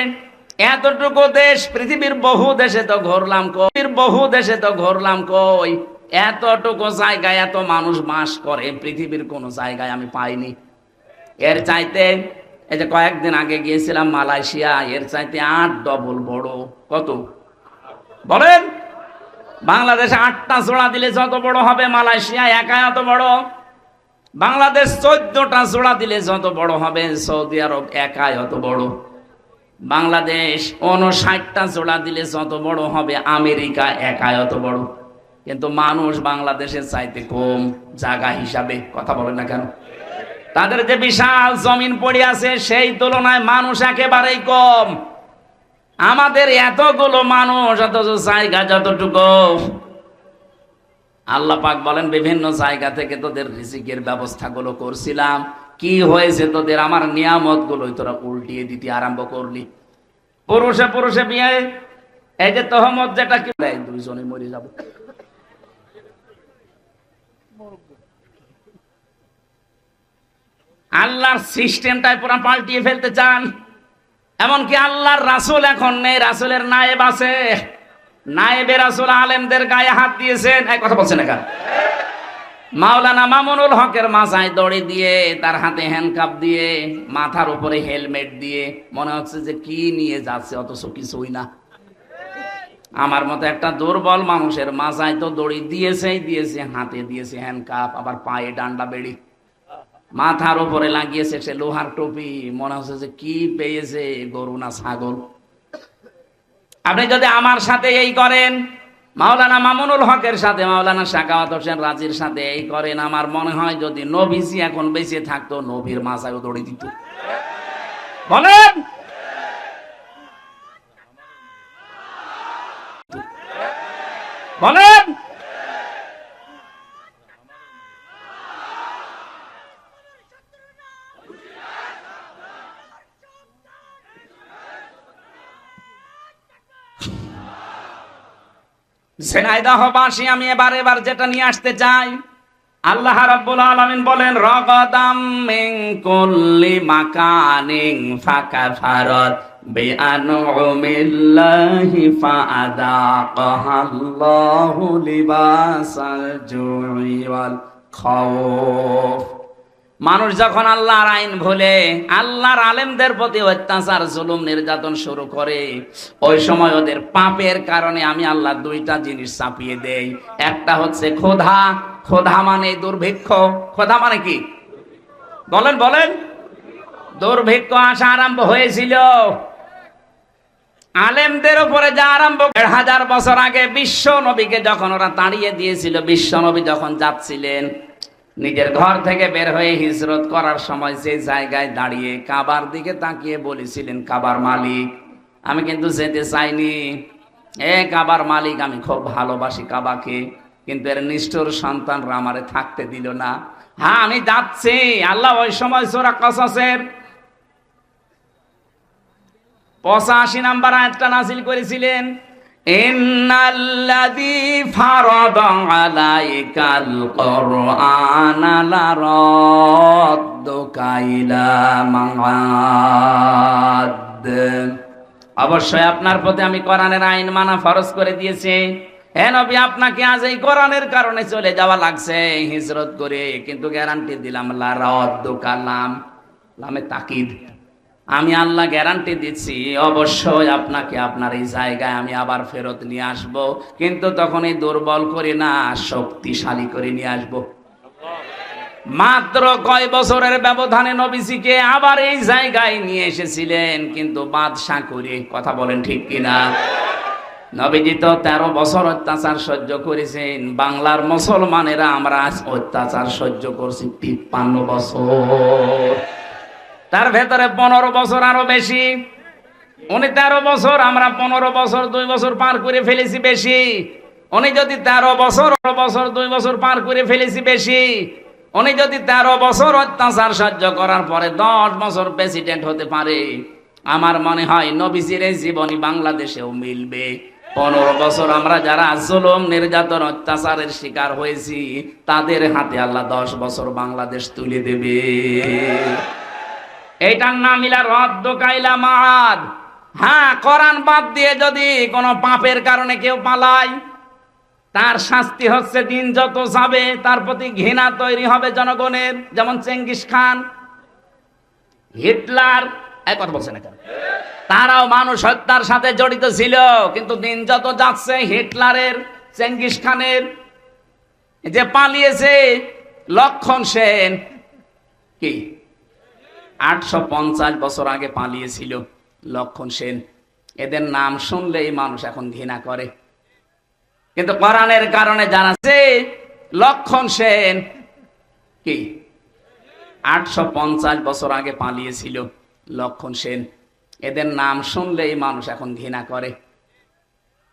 এতটুকু দেশ পৃথিবীর বহু দেশে তো ঘুরলাম কই, বহু দেশে তো ঘুরলাম কই, এতটুকু জায়গায় এত মানুষ বাস করে পৃথিবীর কোন জায়গায় আমি পাইনি। এর চাইতে এই যে কয়েকদিন আগে গিয়েছিলাম মালয়েশিয়া, এর চাইতে 8 ডবল বড়। কত বলেন? বাংলাদেশে 8টা জোড়া দিলে যত বড় হবে, মালয়েশিয়া একা এত বড়। বাংলাদেশ 14টা জোড়া দিলে যত বড় হবে, সৌদি আরব একা অত বড়। বাংলাদেশ 59টা জোড়া দিলে যত বড় হবে, আমেরিকা একা অত বড়। কিন্তু মানুষ বাংলাদেশের চাইতে কম জায়গা হিসাবে। কথা বলেন না কেন? তাদের যে বিশাল জমিন পড়ে আছে সেই তুলনায় মানুষ একেবারেই কম। আমাদের এতগুলো মানুষ, অথচ জায়গা যতটুকু। আল্লাহ পাক বলেন বিভিন্ন জায়গা থেকে তোদের রিজিকের ব্যবস্থাগুলো করছিলাম, কি হয়েছে তোদের? আমার নিয়ামত গুলোই তোরা উল্টিয়ে দিতে আরম্ভ করলি। পুরুষে পুরুষে বিয়ে, এই যে তহমত যেটা কি, দুইজনে মরে যাবে। আল্লাহর সিস্টেমটাই পুরো পাল্টিয়ে ফেলতে চান। এমনকি আল্লাহর রাসূল এখন নেই, রাসূলের নায়েব আছে। নায়েবে রাসূল আলেমদের গায়ে হাত দিয়েছেন। এক কথা বলছেন না কেন? মাওলানা মামুনুল হকের মাথায় দড়ি দিয়ে, তার হাতে হ্যান্ডকাপ দিয়ে, মাথার উপরে হেলমেট দিয়ে, মনে হচ্ছে যে কি নিয়ে যাচ্ছে, অথচ কিছুই না। আমার মতো একটা দুর্বল মানুষের মাথায় তো দড়ি দিয়েছেই দিয়েছে, হাতে দিয়েছে হ্যান্ডকাপ, আবার পায়ে ডান্ডা বেড়ি, মাথার উপরে লাগিয়েছে সে লোহার টুপি। মনে হচ্ছে যে কি পেয়েছে, গরু না ছাগল। আপনি যদি আমার সাথে এই করেন, মাওলানা মামুনুল হকের সাথে, মাওলানা সাখাওয়াত হোসেন রাজির সাথে এই করেন, আমার মনে হয় যদি নবীজি এখন বেঁচে থাকতো, নবীর মাথায় দড়ি দিত। বলেন বলেন। ঝিনাইদহবাসী আমি এবার যেটা নিয়ে আসতে চাই, আল্লাহ রাব্বুল আলামিন বলেন রাগাদাম মিন কুল্লি মাকানিন ফাকাফারাত বিআনউমিল্লাহি ফাআযাকাহাল্লাহু লিবাসাল জুই ওয়াল খাউফ। মানুষ যখন আল্লাহর আইন ভুলে, আল্লাহর আলেমদের প্রতি অত্যাচার জুলুম নির্যাতন শুরু করে, ওই সময় ওদের পাপের কারণে আমি আল্লাহ দুইটা জিনিস চাপিয়ে দেই। একটা হচ্ছে ক্ষুধা, ক্ষুধা মানে দুর্ভিক্ষ। ক্ষুধা মানে কি বলেন বলেন? দুর্ভিক্ষ আসা আরম্ভ হয়েছিল আলেমদের উপরে, যা আরম্ভ 1000 বছর আগে বিশ্ব নবীকে যখন ওরা তাড়িয়ে দিয়েছিল। বিশ্ব নবী যখন যাচ্ছিলেন নিজের ঘর থেকে বের হয়ে হিজরত করার সময় যে জায়গায় দাঁড়িয়ে কাবার দিকে তাকিয়ে বলেছিলেন, কাবার মালিক আমি কিন্তু যেতে চাইনি, কাবার মালিক আমি খুব ভালোবাসি কাবাকে, কিন্তু এর নিষ্ঠুর সন্তানরা আমারে থাকতে দিল না। হ্যাঁ আমি যাচ্ছি। আল্লাহ ওই সময় সূরা কসসের 85 নম্বর আয়াতটা নাযিল করেছিলেন, ইন্নাল্লাযী ফারাদা আলাইকাল কুরআনা লারাদ্দুকা ইলা মাআদ। অবশ্যই আপনার প্রতি আমি কোরআনের আইন মানা ফরজ করে দিয়েছি। হে নবী, আপনাকে আজ এই কোরআনের কারণে চলে যাওয়া লাগছে হিজরত করে, কিন্তু গ্যারান্টি দিলাম লারাদ্দুকা, লামে তাকিদ, আমি আল্লাহ গ্যারান্টি দিচ্ছি অবশ্যই আপনাকে আপনার এই জায়গায় আমি আবার ফেরত নিয়ে আসব, কিন্তু তখন এই দুর্বল করে না, শক্তিশালী করে নিয়ে আসব। মাত্র কয় বছরের ব্যবধানে নবীজিকে আবার এই জায়গায় নিয়ে এসেছিলেন, কিন্তু বাদশা করে। কথা বলেন ঠিক কিনা? নবীজি তো 13 বছর অত্যাচার সহ্য করেছেন। বাংলার মুসলমানেরা আমরা অত্যাচার সহ্য করছি 53 বছর, তার ভেতরে 15 বছর আরো বেশি। উনি 13 বছর, আমরা 15 বছর 2 বছর পার করে ফেলেছি বেশি। উনি যদি 13 বছর 2 বছর পার করে ফেলেছি বেশি। উনি যদি 13 বছর অত্যাচার সহ্য করার পরে 10 বছর প্রেসিডেন্ট হতে পারে, আমার মনে হয় নবীজির এই জীবনী বাংলাদেশেও মিলবে। 15 বছর আমরা যারা জুলুম নির্যাতন অত্যাচারের শিকার হয়েছি, তাদের হাতে আল্লাহ 10 বছর বাংলাদেশ তুলে দেবে। এইটার নাম ইলা রাদ্দুকা ইলা মাআদ। হ্যাঁ, কোরআন বাদ দিয়ে যদি কোনো পাপের কারণে কেউ পালায়, তার শাস্তি হচ্ছে দিন যত যাবে তার প্রতি ঘৃণা তৈরি হবে জনগণের। যেমন চেঙ্গিস খান, হিটলার, এই কথা বলছে না কেন? তারাও মানুষ হত্যার সাথে জড়িত ছিল, কিন্তু দিন যত যাচ্ছে হিটলারের, চেঙ্গিস খানের, যে পালিয়েছে লক্ষণ সেন, কি 850 বছর আগে পালিয়েছিল লক্ষণ সেন। এদের নাম শুনলেই মানুষ এখন ঘৃণা করে, কিন্তু কোরআনের কারণে জানাচ্ছে লক্ষণ সেন কি 850 বছর আগে পালিয়েছিল লক্ষণ সেন। এদের নাম শুনলেই মানুষ এখন ঘৃণা করে,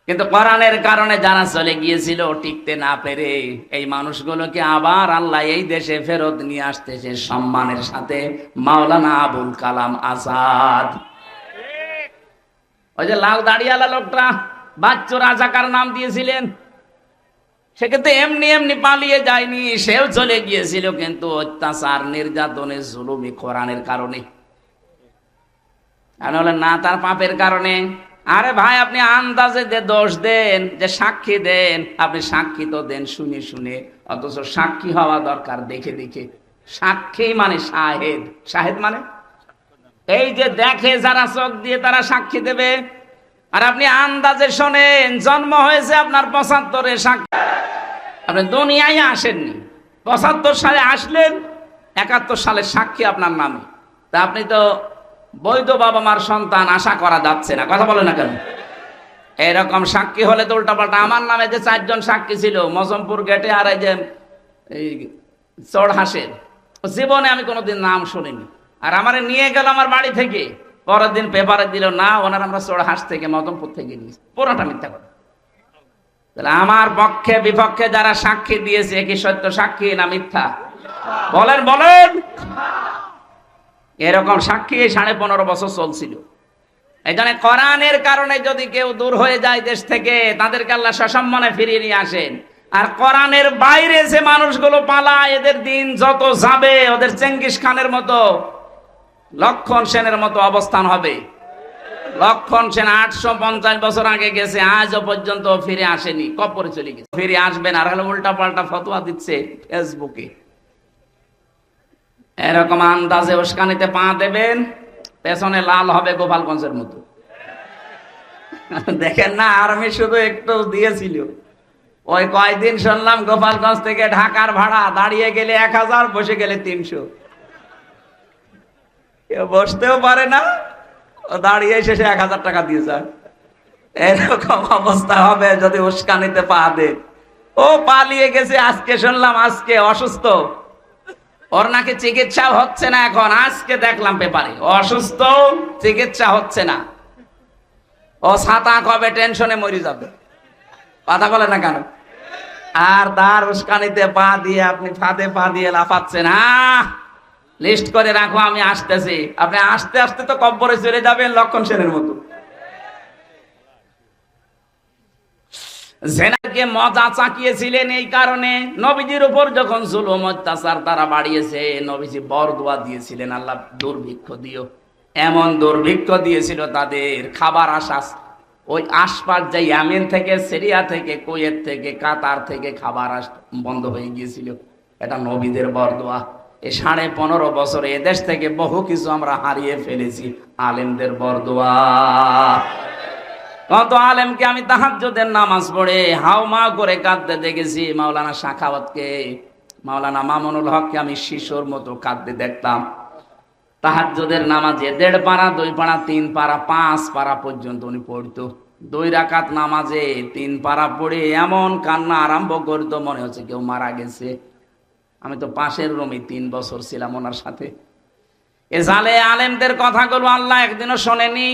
কিন্তু কোরআনের কারণে যারা চলে গিয়েছিল টিকতে না পেরে, এই মানুষগুলোকে আবার আল্লাহ এই দেশে ফেরত নিয়ে আসতেছে সম্মানের সাথে। মাওলানা আবুল কালাম আজাদ, ওই যে লাল দাড়িওয়ালা লোকটা বাচ্চু রাজাকার নাম দিয়েছিলেন, সে কিন্তু এমনি এমনি পালিয়ে যায়নি, সেও চলে গিয়েছিল, কিন্তু অত্যাচার নির্যাতনে জুলুমি কোরআনের কারণে। না তার পাপের কারণে। আরে ভাই, আপনি আন্দাজে দোষ দেন, যে সাক্ষী দেন, আপনি সাক্ষী তো দেন শুনে শুনে, অথচ সাক্ষী হওয়া দরকার দেখে দেখে। সাক্ষী মানে শাহেদ, শাহেদ মানে এই যে দেখে যারা চোখ দিয়ে তারা সাক্ষী দেবে। আর আপনি আন্দাজে শোনেন, জন্ম হয়েছে আপনার 75-এ, সাক্ষী আপনি দুনিয়ায় আসেননি, 75 সালে আসলেন, 71 সালে সাক্ষী আপনার নামে, তা আপনি তো বৈধ বাবা মার সন্তান, আশা করা যাচ্ছে না। কথা বলে না কেন? এরকম সাক্ষী হলে তো উল্টাপাল্টা। আমার নামে যে 4 জন সাক্ষী ছিল মজমপুর গেটে, আর এই যে চড়হাসের, জীবনে আমি কোনোদিন নাম শুনিনি। আর আমারে নিয়ে গেল আমার বাড়ি থেকে, পরের দিন পেপারে দিল না ওনার আমরা চড়হাস থেকে মজমপুর থেকে নিয়েছি। পুরোটা মিথ্যা কথা। তাহলে আমার পক্ষে বিপক্ষে যারা সাক্ষী দিয়েছে, কি সত্য সাক্ষী না মিথ্যা? বলেন বলেন। এরকম সাক্ষী 15.5 বছর চলছিল। এই জন্য কোরআনের কারণে যদি কেউ দূর হয়ে যায় দেশ থেকে, তাদেরকে আল্লাহ সসম্মানে ফিরিয়ে নিয়ে আসেন। আর কোরআনের বাইরে যে মানুষগুলো পালায়, এদের দিন যত যাবে ওদের চেঙ্গিস খানের মতো, লক্ষণ সেনের মতো অবস্থান হবে। লক্ষণ সেন 850 বছর আগে গেছে, আজও পর্যন্ত ফিরে আসেনি, কবরে চলে গেছে। ফিরে আসবেন আর হলো উল্টা পাল্টা ফতোয়া দিচ্ছে ফেসবুকে। এরকম আন্দাজে উস্কানিতে পা দেবেন, পেছনে লাল হবে গোপালগঞ্জের মতো। দেখেন না, আর্মি শুধু একটু দিয়েছিল, ওই কয়দিন শুনলাম গোপালগঞ্জ থেকে ঢাকার ভাড়া দাঁড়িয়ে গেলে 1000, বসে গেলে 300। কেউ বসতেও পারে না, দাঁড়িয়ে শেষে 1000 টাকা দিয়ে যায়। এরকম অবস্থা হবে যদি উস্কানিতে পা দে। ও পালিয়ে গেছে, আজকে শুনলাম আজকে অসুস্থ, ওর নাকি চিকিৎসা হচ্ছে না এখন। আজকে দেখলাম পেপারে অসুস্থ, চিকিৎসা হচ্ছে না। ও ছাতা কবে টেনশনে মরে যাবে, কথা বলে না কেন? আর তার উস্কানিতে পা দিয়ে আপনি ফাঁদে পা দিয়ে লাফাচ্ছেন। লিস্ট করে রাখো, আমি আসতেছি। আপনি আসতে আসতে তো কব্বরে চলে যাবেন লক্ষণ সেনের মতো। জেনাকে মজা চাকিয়েছিলেন এই কারণে, নবীজির উপর যখন জুলুম অত্যাচার তারা বাড়িয়েছে, নবীজি বরদোয়া দিয়েছিলেন, আল্লাহ দুর্ভিক্ষ দিও। এমন দুর্ভিক্ষ দিয়েছিল তাদের, খাবার আসাস ওই আশপাশ যে ইয়ামেন থেকে, সিরিয়া থেকে, কুয়েত থেকে, কাতার থেকে খাবার বন্ধ হয়ে গিয়েছিল। এটা নবীদের বরদোয়া। এই 15.5 বছরে এদেশ থেকে বহু কিছু আমরা হারিয়ে ফেলেছি, আলেমদের বরদোয়া। কত আলেমকে আমি তাহাজ্জুদের নামাজ পড়ে হাউমা করে কাঁদতে দেখেছি। মাওলানা সাখাওয়াতকে, মাওলানা মামুনুল হককে আমি শিশুর মতো কাঁদতে দেখতাম। তাহাজ্জুদের নামাজে 1.5 পারা, 2 পারা, 3 পারা, 5 পারা পর্যন্ত উনি পড়তো। 2 রাকাত নামাজে 3 পারা পড়ে এমন কান্না আরম্ভ করতো, মনে হচ্ছে কেউ মারা গেছে। আমি তো পাশের রুমে 3 বছর ছিলাম ওনার সাথে। এ জালে আলেমদের কথাগুলো আল্লাহ একদিনও শোনেনি?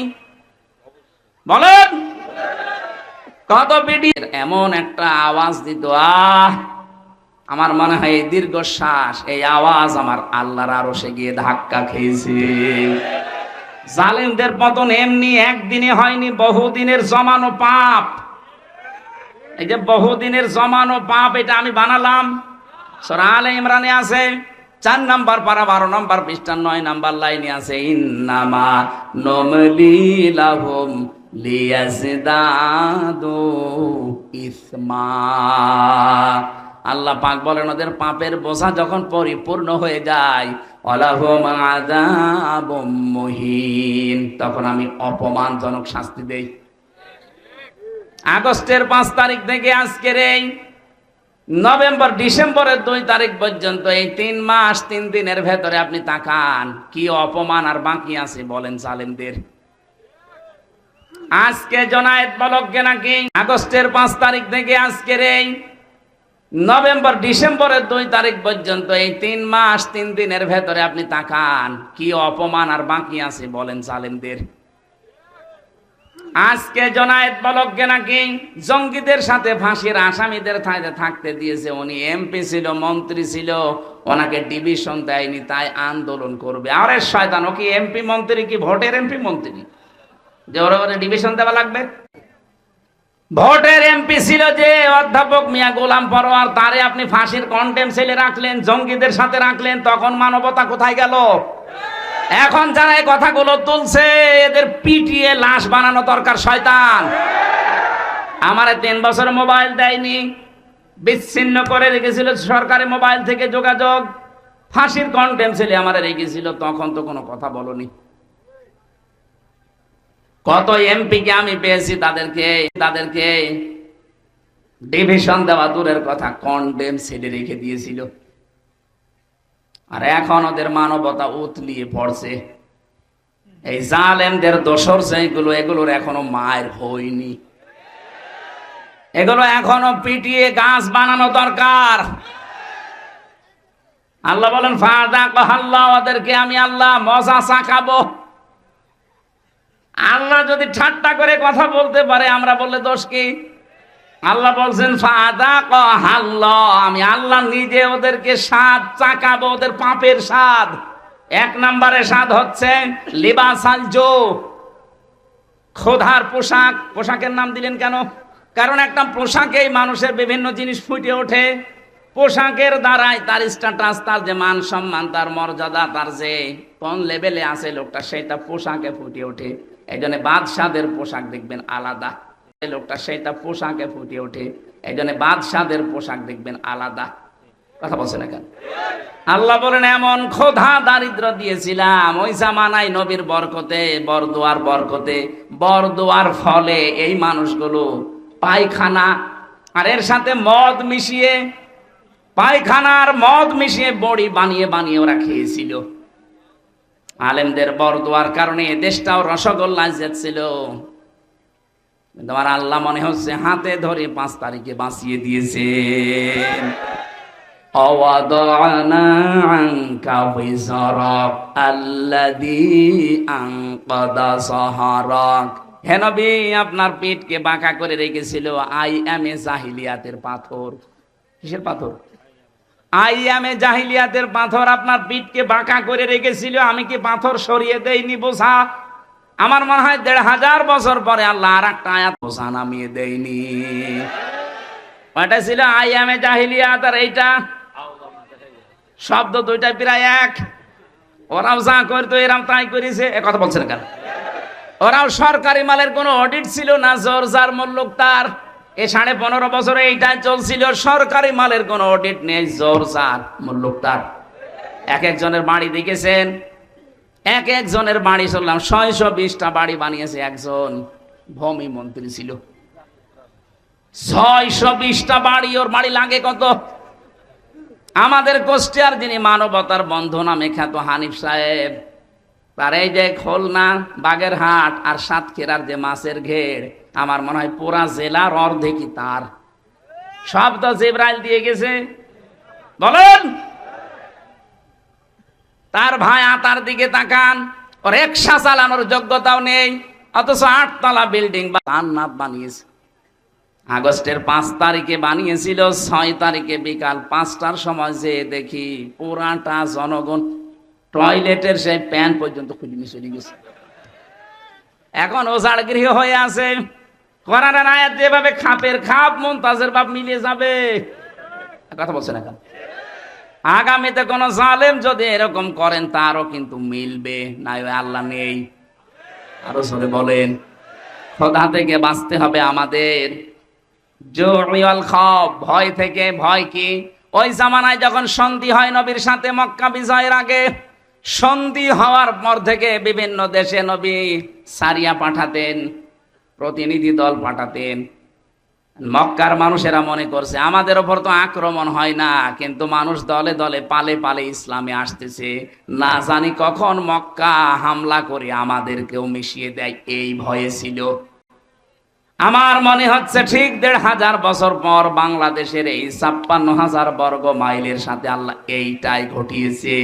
বলেন কত পিটির এমন একটা আওয়াজ দিত, আমার মনে হয় এই দীর্ঘশ্বাস, এই আওয়াজ আমার আল্লাহর আরশে গিয়ে ধাক্কা খেয়েছে। জালেমদের পতন এমনি একদিনে হয়নি, বহুদিনের জমানো পাপ। এই যে বহুদিনের জমানো পাপ, এটা আমি বানালাম। সূরা আলে ইমরানে আছে 4 নাম্বার পারা 12 নাম্বার পৃষ্ঠা 9 নাম্বার লাইনে আছে, ইন্নামা নুমলি লাহুম লিয়াজদাদু ইসমা। আল্লাহ পাক বলেন ওদের পাপের বোঝা যখন পরিপূর্ণ হয়ে যায়, ওয়ালাহুম আযাবুম মুহিন, তখন আমি অপমানজনক শাস্তি দেই। আগস্টের 5 তারিখ থেকে আজকের এই নভেম্বর ডিসেম্বরের 2 তারিখ পর্যন্ত এই 3 মাস 3 দিনের ভেতরে আপনি তাকান কি অপমান আর বাকি আছে বলেন জালেমদের। আজকে জনায়েত বলককে নাকি আগস্টের 5 তারিখ থেকে আজকের এই নভেম্বর ডিসেম্বরের 2 তারিখ পর্যন্ত এই 3 মাস 3 দিনের ভেতরে আপনি তাকান কি অপমান আর বাকি আছে বলেন জালেমদের। আজকে জনায়েত বলককে নাকি জঙ্গিদের সাথে ফাঁসির আসামিদের থাকতে দিয়েছে। উনি এমপি ছিল, মন্ত্রী ছিল, ওনাকে ডিভিশন দেয়নি, তাই আন্দোলন করবে। আরে শয়তান, ও কি এমপি মন্ত্রী, কি ভোটের এমপি মন্ত্রী যে ওরা ডিভিশন দেওয়া লাগবে? ভোটের এমপি ছিল যে অধ্যাপক মিয়া গোলাম পরোয়ার, তারে আপনি ফাঁসির কন্টেম সেলে রাখলেন, জঙ্গিদের সাথে রাখলেন, তখন মানবতা কোথায় গেল? এখন যারা এই কথাগুলো তুলছে এদের পিটিয়ে লাশ বানানো দরকার। শয়তান আমারে 3 বছর মোবাইল দেয়নি, বিচ্ছিন্ন করে রেখেছিল সরকারি মোবাইল থেকে যোগাযোগ, ফাঁসির কন্টেম সেলে আমারে রেখেছিল, তখন তো কোনো কথা বলনি। কত এমপি কে আমি পেয়েছি, তাদেরকে ডিভিশন দেওয়া দূরের কথা, কন্টেম সেলে রেখে দিয়েছিল। আর এখন ওদের মানবতা উতলিয়ে পড়ছে। এই জালেমদের দোসর যেগুলো, এগুলোর এখনো মায়ের হয়নি, এগুলো এখনো পিটিয়ে গাছ বানানো দরকার। আল্লাহ বলেন ফাযাকাল্লাহ, ওদেরকে আমি আল্লাহ মজা চাকাবো। আল্লাহ যদি ঠাট্টা করে কথা বলতে পারে, আমরা বললে দোষ কি? আল্লাহ বলছেন ফাযাকাল্লাহ, আমি আল্লাহ নিজে ওদেরকে স্বাদ চাকাবো, ওদের পাপের স্বাদ। 1 নম্বরে স্বাদ হচ্ছে লিবাসাল জো, খোদার পোশাক, পোশাকের নাম দিলেন কেন? কারণ একটা পোশাকেই মানুষের বিভিন্ন জিনিস ফুটে ওঠে। পোশাকের দ্বারাই তার স্ট্যাটাস, তার যে মান সম্মান, তার মর্যাদা, তার যে কোন লেভেলে আছে লোকটা, সেটা পোশাকে ফুটে ওঠে। এই জন্য বাদশাদের পোশাক দেখবেন আলাদা, লোকটা সেটা পোশাকে ফুটে ওঠে। এই জন্য বাদশাদের পোশাক দেখবেন আলাদা। কথা বলছে না কেন? আল্লাহ বলেন এমন খোদা দারিদ্র দিয়েছিলাম ওই জামানায় নবীর বরকতে, বরদোয়ার বরকতে, বরদোয়ার ফলে এই মানুষগুলো পায়খানা আর এর সাথে মদ মিশিয়ে, পায়খানার মদ মিশিয়ে বড়ি বানিয়ে বানিয়ে ওরা খেয়েছিল। আলেমদের বরদোয়ার কারণে দেশটাও রসগোল্লায় যাচ্ছিল। তোমার আল্লাহ মনে হচ্ছে হাতে ধরে 5 তারিখে বাঁচিয়ে দিয়েছে। অওয়াদানা আনকা বিজরাক আল্লাযী আনকাদা সাহারাক। হে নবী, আপনার পিঠকে বাঁকা করে রেখেছিল আইয়ামে জাহিলিয়াতের পাথর। কিসের পাথর? আইয়ামে জাহিলিয়াতের পাথর আপনার পিঠকে বাঁকা করে রেখেছিল। আমি কি পাথর সরিয়ে দেইনি বোঝা? আমার মনে হয় 1500 বছর পরে আল্লাহ আর একটা আয়াত বোঝা নামিয়ে দেয়নি। ওটা ছিল আইয়ামে জাহিলিয়াত, আর এইটা শব্দ দুইটা প্রায় এক। ওরাও যা করতো এরাও তাই করেছে। এ কথা বলছেন কেন? ওরাও সরকারি মালের কোনো অডিট ছিল না, জোর যার মূল্যক তার। এ 15.5 বছরে এইটাই চলছিল, সরকারি মালের কোনো অডিট নেই, জোর যার মূল্যক তার। এক একজনের বাড়ি দেখেছেন, এক একজনের বাড়ি শুনলাম 620টা বাড়ি বানিয়েছে একজন ভূমি মন্ত্রী ছিল। 620টা বাড়ি, ওর বাড়ি লাগে কত? আমাদের কোষ্টিয়ার যিনি মানবতার বন্ধু নামে খ্যাত হানিফ সাহেব, তার এই যে খুলনা, বাগেরহাট আর সাতক্ষীরার যে মাছের ঘের, আমার মনে হয় পুরা জেলার অর্ধেকই তার। সব তো জিবরাইল দিয়ে গেছে। বলেন, তার ভাই তার দিকে তাকান, ওর রিকশা চালানোর যোগ্যতাও নেই, অথচ 8 তলা বিল্ডিং জান্নাত বানিয়েছে। আগস্টের 5 তারিখে বানিয়েছিল, 6 তারিখে বিকাল 5টার সময় যে দেখি পুরাটা জনগণ টয়লেটের সেই প্যান পর্যন্ত খুলে নিয়ে চলে গেছে। এখন ওজাড় গৃহ হয়ে আছে। কোরআনের আয়াত যেভাবে খাপের খাপ মুনতাজের বাপ মিলিয়ে যাবে। কথা বলছে না কেন? আগামীতে কোন জালেম যদি এরকম করেন তারও কিন্তু মিলবে, নাই আল্লাহ নেই। আরো জোরে বলেন। খোদা থেকে বাঁচতে হবে আমাদের। জুইল খৌফ, ভয় থেকে। ভয় কি? ওই জামানায় যখন সন্ধি হয় নবীর সাথে মক্কা বিজয়ের আগে, সন্ধি হওয়ার পর থেকে বিভিন্ন দেশে নবী সারিয়া পাঠাতেন, প্রতিনিধি দল পাঠাতেন। মক্কার মানুষেরা মনে করছে আমাদের ওপর তো আক্রমণ হয় না, কিন্তু মানুষ দলে দলে পালে পালে ইসলামে আসতেছে, না জানি কখন মক্কা হামলা করে আমাদেরকেও মিশিয়ে দেয়, এই ভয়ে ছিল। আমার মনে হচ্ছে ঠিক 1500 বছর পর বাংলাদেশের এই 56,000 বর্গ মাইলের সাথে আল্লাহ এইটাই ঘটিয়েছে।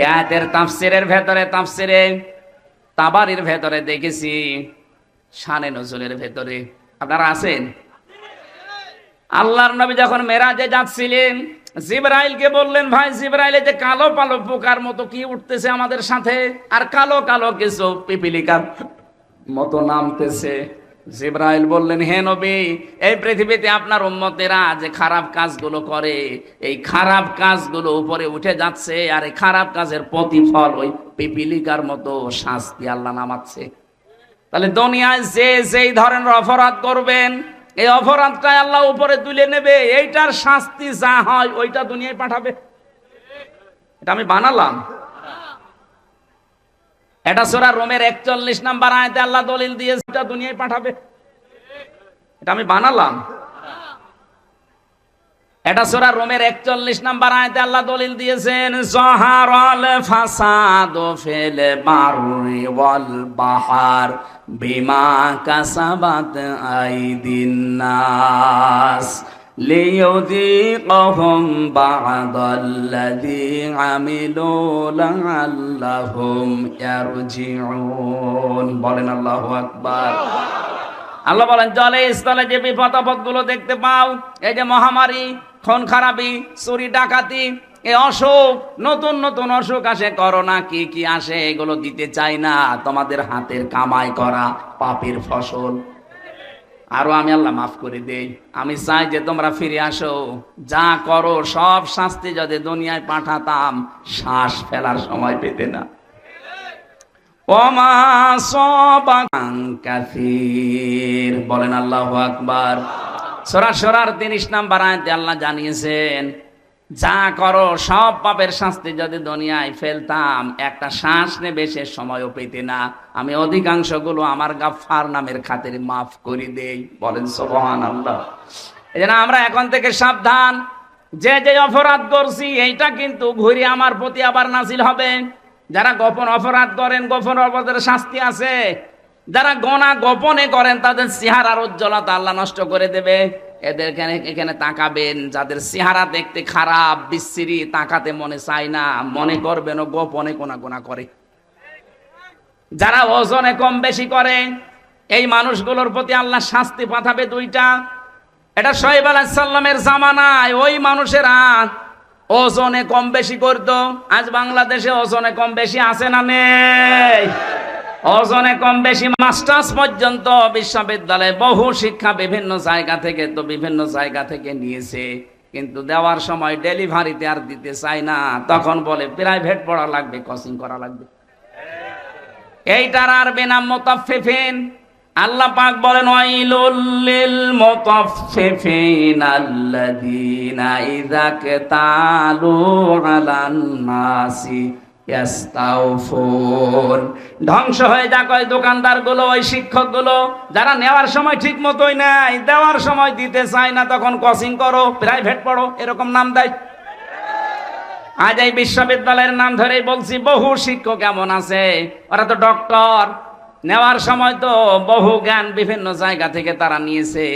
আয়াতের তাফসিরের ভেতরে, তাফসিরে তাবারির ভেতরে দেখেছি, শানে নজুলের ভেতরে আপনারা আছেন। আল্লাহর নবী যখন মেরাজে যাচ্ছিলেন, জিবরাইলকে বললেন, ভাই জিবরাইল, যে কালো কালো পোকার মতো কি উঠতেছে আমাদের সাথে, আর কালো কালো কিছু পিপিলিকার মতো নামতেছে। জিবরাইল বললেন, হে নবী, এই পৃথিবীতে আপনার উম্মতেরা যে খারাপ কাজগুলো করে, এই খারাপ কাজগুলো উপরে উঠে যাচ্ছে, আর এই খারাপ কাজের প্রতিফল ওই পিপিলিকার মতো শাস্তি আল্লাহ নামাচ্ছে। তাহলে দুনিয়ায় যে যেই ধরনের অপরাধ করবেন, এই অপরাধটাই আল্লাহ উপরে তুলে নেবে, এইটার শাস্তি যা হয় ওইটা দুনিয়ায় পাঠাবে। এটা আমি বানালাম। এটা সূরা রোমের 41 নম্বর আয়াতে আল্লাহ দলিল দিয়েছে, এটা দুনিয়ায় পাঠাবে। এটা আমি বানালাম। এটা সূরা রোমের 41 নম্বর আয়াতে আল্লাহ দলিল দিয়েছেন, যাহারাল ফাসাদু ফিল বাররি ওয়াল বাহর বিমা কাসাবাত আইদিন নাস লিয়ুযীকাহুম বা'দাল্লাযী আমিলু লাআল্লাহুম ইয়ারজিউন। বলেন আল্লাহু আকবার। আল্লাহ বলেন, জলে স্থলে যে বিপদ আপদ গুলো দেখতে পাও, এই যে মহামারী, খুন খারাপি, চুরি ডাকাতি, এই অসুখ, নতুন নতুন অসুখ আসে, করোনা কি কি আসে, এগুলো দিতে চাই না। তোমাদের হাতের কামাই করা পাপের ফসল। আরো আমি আল্লাহ মাফ করে দেই। আমি চাই যে তোমরা ফিরে আসো। যা করো সব শাস্তি যদি দুনিয়ায় পাঠাতাম, শ্বাস ফেলার সময় পেতে না। ওমা সাবাকান কাসীর, বলেন আল্লাহু আকবার। সূরা সূরার 30 নম্বর আয়াতে আল্লাহ জানিয়েছেন, যা করো সব পাপের শাস্তি যদি দুনিয়ায় ফেলতাম, একটা শ্বাস নেবে সে সময়ও পেতে না। আমি অধিকাংশগুলো আমার গাফফার নামের খাতিরে মাফ করে দেই। বলেন সুবহানাল্লাহ। এজন্য আমরা এখন থেকে সাবধান, যে যে অপরাধ করছি এইটা কিন্তু ঘুরে আমার প্রতি আবার নাজিল হবে। যারা গোপন অপরাধ করেন, গোপন অপরাধের শাস্তি আছে। যারা গোনা গোপনে করেন তাদের চেহারার উজ্জ্বলতা আল্লাহ নষ্ট করে দেবে। এদের এখানে তাকাবেন, যাদের চেহারা দেখতে খারাপ বিশ্রী, তাকাতে মনে চায় না, মনে করবেন ও গোপনে কোনা গোনা করে। যারা ওজনে কম বেশি করে, এই মানুষগুলোর প্রতি আল্লাহ শাস্তি পাঠাবে দুইটা। এটা শোয়েব আলাইহিস সালামের জামানায় ওই মানুষেরা ওজনে কম বেশি করতো। আজ বাংলাদেশে ওজনে কম বেশি আছে না নেই? ওজনে কম বেশি মাস্টার্স পর্যন্ত বিশ্ববিদ্যালয়ে বহু শিক্ষা বিভিন্ন জায়গা থেকে নিয়েছে, কিন্তু দেওয়ার সময় ডেলিভারিতে আর দিতে চায় না। তখন বলে প্রাইভেট পড়া লাগবে, কোচিং করা লাগবে। এইটার আর বেনাম মুতাফফিফিন। আল্লাহ পাক বলেন, ওয়াইলুল লিল মুতাফফিফিন আল্লাযীনা ইযা কাতালু আলান নাসি ইয়াস্তাউফুন। ধ্বংস হয়ে যাক ওই দোকানদারগুলো, ওই শিক্ষকগুলো, যারা নেওয়ার সময় ঠিক মতোই নেয়, দেওয়ার সময় দিতে চায় না। তখন কোচিং করো, প্রাইভেট পড়ো, এরকম নাম দেয়। আজ এই বিশ্ববিদ্যালয়ের নাম ধরেই বলছি, বহু শিক্ষক এমন আছে, ওরা তো ডক্টর, নেওয়ার সময় তো বহু জ্ঞান বিভিন্ন জায়গা থেকে তারা নিয়েছে,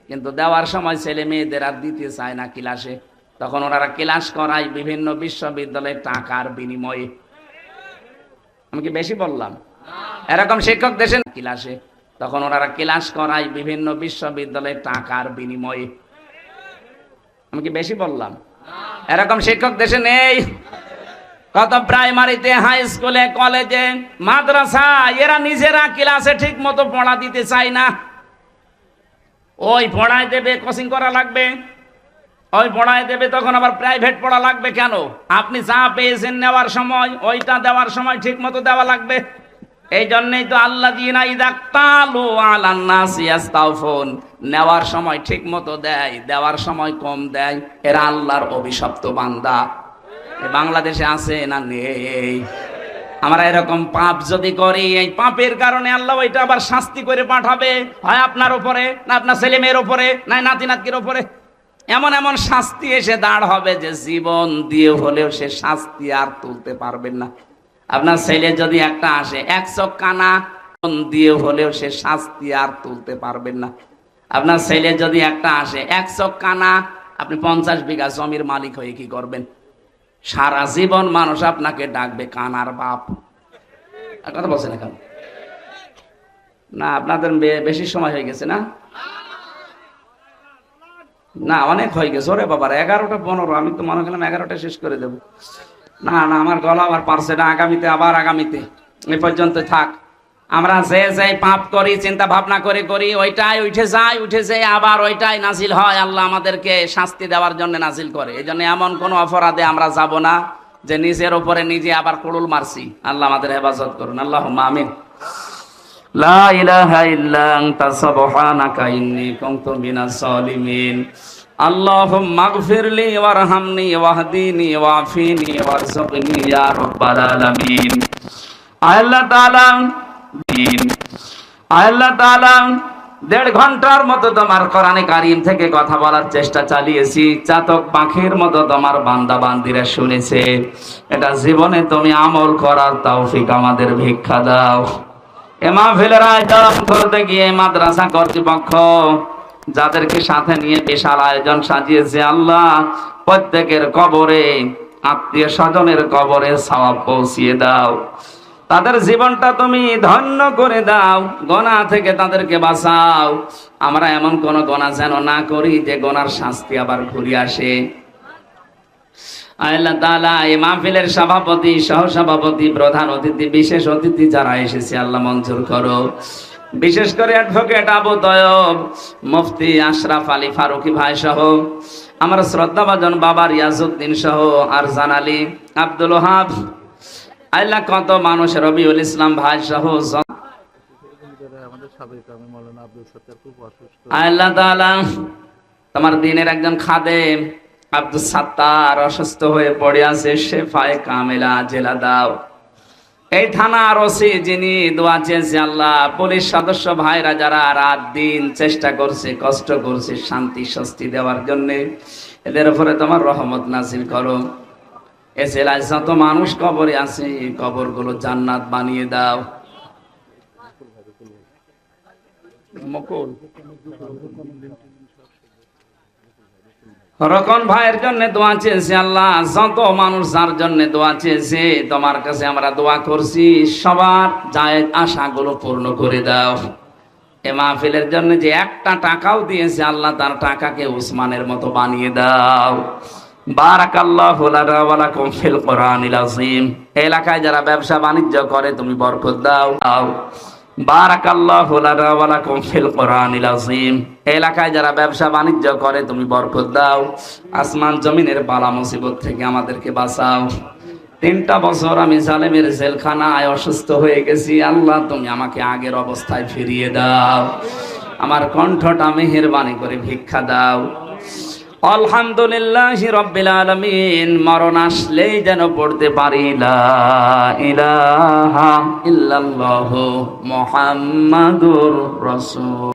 কিন্তু দেওয়ার সময় ছেলে মেয়েদের আর দিতে চায় না ক্লাসে। তখন ওনারা ক্লাস করায় বিভিন্ন বিশ্ববিদ্যালয়ে টাকার বিনিময়ে। আমি কি বেশি বললাম? এরকম শিক্ষক দেশে ক্লাসে, তখন ওনারা ক্লাস করায় বিভিন্ন বিশ্ববিদ্যালয়ে টাকার বিনিময়ে। আমি কি বেশি বললাম? এরকম শিক্ষক দেশে নেই? কত প্রাইমারিতে, হাই স্কুলে, কলেজে, মাদ্রাসা, এরা নিজেরা ক্লাসে ঠিক মতো পড়া দিতে চায় না। ওই পড়ায় দেবে, কোচিং করা লাগবে, ওই পড়ায় দেবে, তখন আবার প্রাইভেট পড়া লাগবে। কেন? আপনি যা পেয়েছেন নেওয়ার সময়, ওইটা দেওয়ার সময় ঠিক মতো দেওয়া লাগবে। এই জন্যই তো আল্লাযীনা ইযা ক্তালু আলান নাসি ইয়াস্তাউফুন, নেওয়ার সময় ঠিক মতো দেয়, দেওয়ার সময় কম দেয়, এরা আল্লাহর অভিশপ্ত বান্দা। বাংলাদেশে আছে না নেই? আমরা এরকম পাপ যদি করি, এই পাপের কারণে আল্লাহ ওইটা আবার শাস্তি করে পাঠাবে, হয় আপনার উপরে, না আপনার ছেলে মেয়ের উপরে, না নাতি নাতনির উপরে। এমন এমন শাস্তি এসে দাঁড় হবে যে জীবন দিয়ে হলেও সে শাস্তি আর তুলতে পারবেন না। আপনার ছেলে যদি একটা আসে 1 চোখ কানা, দিয়ে হলেও সে শাস্তি আর তুলতে পারবেন না। আপনার ছেলে যদি একটা আসে 1 চোখ কানা, আপনি 50 বিঘা জমির মালিক হয়ে কি করবেন? সারা জীবন মানুষ আপনাকে ডাকবে কানার বাপ। আর কথা বলছেন এখন না? আপনাদের বেশি সময় হয়ে গেছে না? না, অনেক হয়ে গেছে। ওরে বাবার, 11টা 15, আমি তো মনে করলাম 11টা শেষ করে দেব। না না, আমার গলা আবার পারছে না। আগামীতে এই পর্যন্ত থাক। আমরা যে পাপ করি, চিন্তা ভাবনা করি, ওইটাই উঠে যায়, আবার ওইটাই নাজিল হয়। আল্লাহ আমাদেরকে শাস্তি দেওয়ার জন্য নাজিল করে। এই জন্য এমন কোন অপরাধে আমরা যাব না যে নিজের উপরে নিজে আবার কুড়ুল মারছি। আল্লাহ আমাদের হেফাজত করুন, আল্লাহুম্মা আমিন। লা ইলাহা ইল্লা আনতা সুবহানাকা ইন্নী কুনতু মিনাজ জালিমিন। আল্লাহুম্মা ইগফিরলি ওয়ারহামনি ওয়াহদিনি ওয়াফিনি ওয়ারযুকনি ইয়া রাব্বাল আলামিন। আল্লাহ তাআলা 1.5 ঘন্টার মতো তোমার কোরআনে কারীম থেকে কথা বলার চেষ্টা চালিয়েছি। চাতক পাখির মতো তোমার বান্দা বান্দিরা শুনেছে। এটা জীবনে তুমি আমল করার তৌফিক আমাদের ভিক্ষা দাও। এ মাহফিলের আয়োজন করতে গিয়ে মাদ্রাসা কর্তৃপক্ষ যাদেরকে সাথে নিয়ে বিশাল আয়োজন সাজিয়েছে, আল্লাহ প্রত্যেকের কবরে, আত্মীয় স্বজনের কবরে সওয়াব পৌঁছিয়ে দাও। তাদের জীবনটা তুমি ধন্য করে দাও, গোনা থেকে তাদেরকে বাঁচাও। আমরা এমন কোন গোনা যেন না করি যে গোনার শাস্তি আবার ঘুরে আসে। আল্লাহ তাআলা এই মাহফিলের সভাপতি, সহসভাপতি, প্রধান অতিথি, বিশেষ অতিথি যারা এসেছে আল্লাহ মঞ্জুর করো। বিশেষ করে অ্যাডভোকেট আবু তয়ব, মুফতি আশরাফ আলী ফারুকি ভাই সহ আমার শ্রদ্ধাভাজন বাবা রিয়াজউদ্দিন সহ আরজান আলী, আব্দুল ওহাব, আল্লাহ কত মানুষ, রবিউল ইসলাম ভাই সহ আল্লাহ তাআলা তোমার দিনের একজন খাদেম আব্দুল সাত্তার অসুস্থ হয়ে পড়ে আছে, শেফায়ে কামেলা জেলা দাও। এই থানার ওসি যিনি দোয়া চেয়েছে আল্লাহ, পুলিশ সদস্য ভাইরা যারা রাত দিন চেষ্টা করছে, কষ্ট করছে শান্তি স্বস্তি দেওয়ার জন্য, এদের উপরে তোমার রহমত নাজিল করো। এ জেলায় যত মানুষ কবরে আছে কবরগুলো জান্নাত বানিয়ে দাও। মকুল রকন ভাইয়ের জন্য দোয়া চেয়েছে আল্লাহ, যত মানুষ যার জন্য দোয়া চেয়েছে তোমার কাছে আমরা দোয়া করছি, সবার জায়েজ আশাগুলো পূর্ণ করে দাও। এ মাহফিলের জন্য যে একটা টাকাও দিয়েছে আল্লাহ, তার টাকাকে উসমানের মতো বানিয়ে দাও। বারাকাল্লাহু লানা ওয়া লাকুম ফিল কোরআনিল আযীম। এলাকায় যারা ব্যবসা বাণিজ্য করে তুমি বরকত দাও। বারাকাল্লাহু লানা ওয়া লাকুম ফিল কোরআনিল আযীম। এলাকায় যারা ব্যবসা বাণিজ্য করে তুমি বরকত দাও। আসমান জমিনের বালা মুসিবত থেকে আমাদেরকে বাঁচাও। 3টা বছর আমি জালেমের জেলখানায় অসুস্থ হয়ে গেছি আল্লাহ, তুমি আমাকে আগের অবস্থায় ফিরিয়ে দাও। আমার কণ্ঠটা মেহেরবানি করে ভিক্ষা দাও। আলহামদুলিল্লাহি রাব্বিল আলামিন। মরণ আসলেই যেন পড়তে পারি লা ইলাহা ইল্লাল্লাহু মুহাম্মাদুর রাসূল।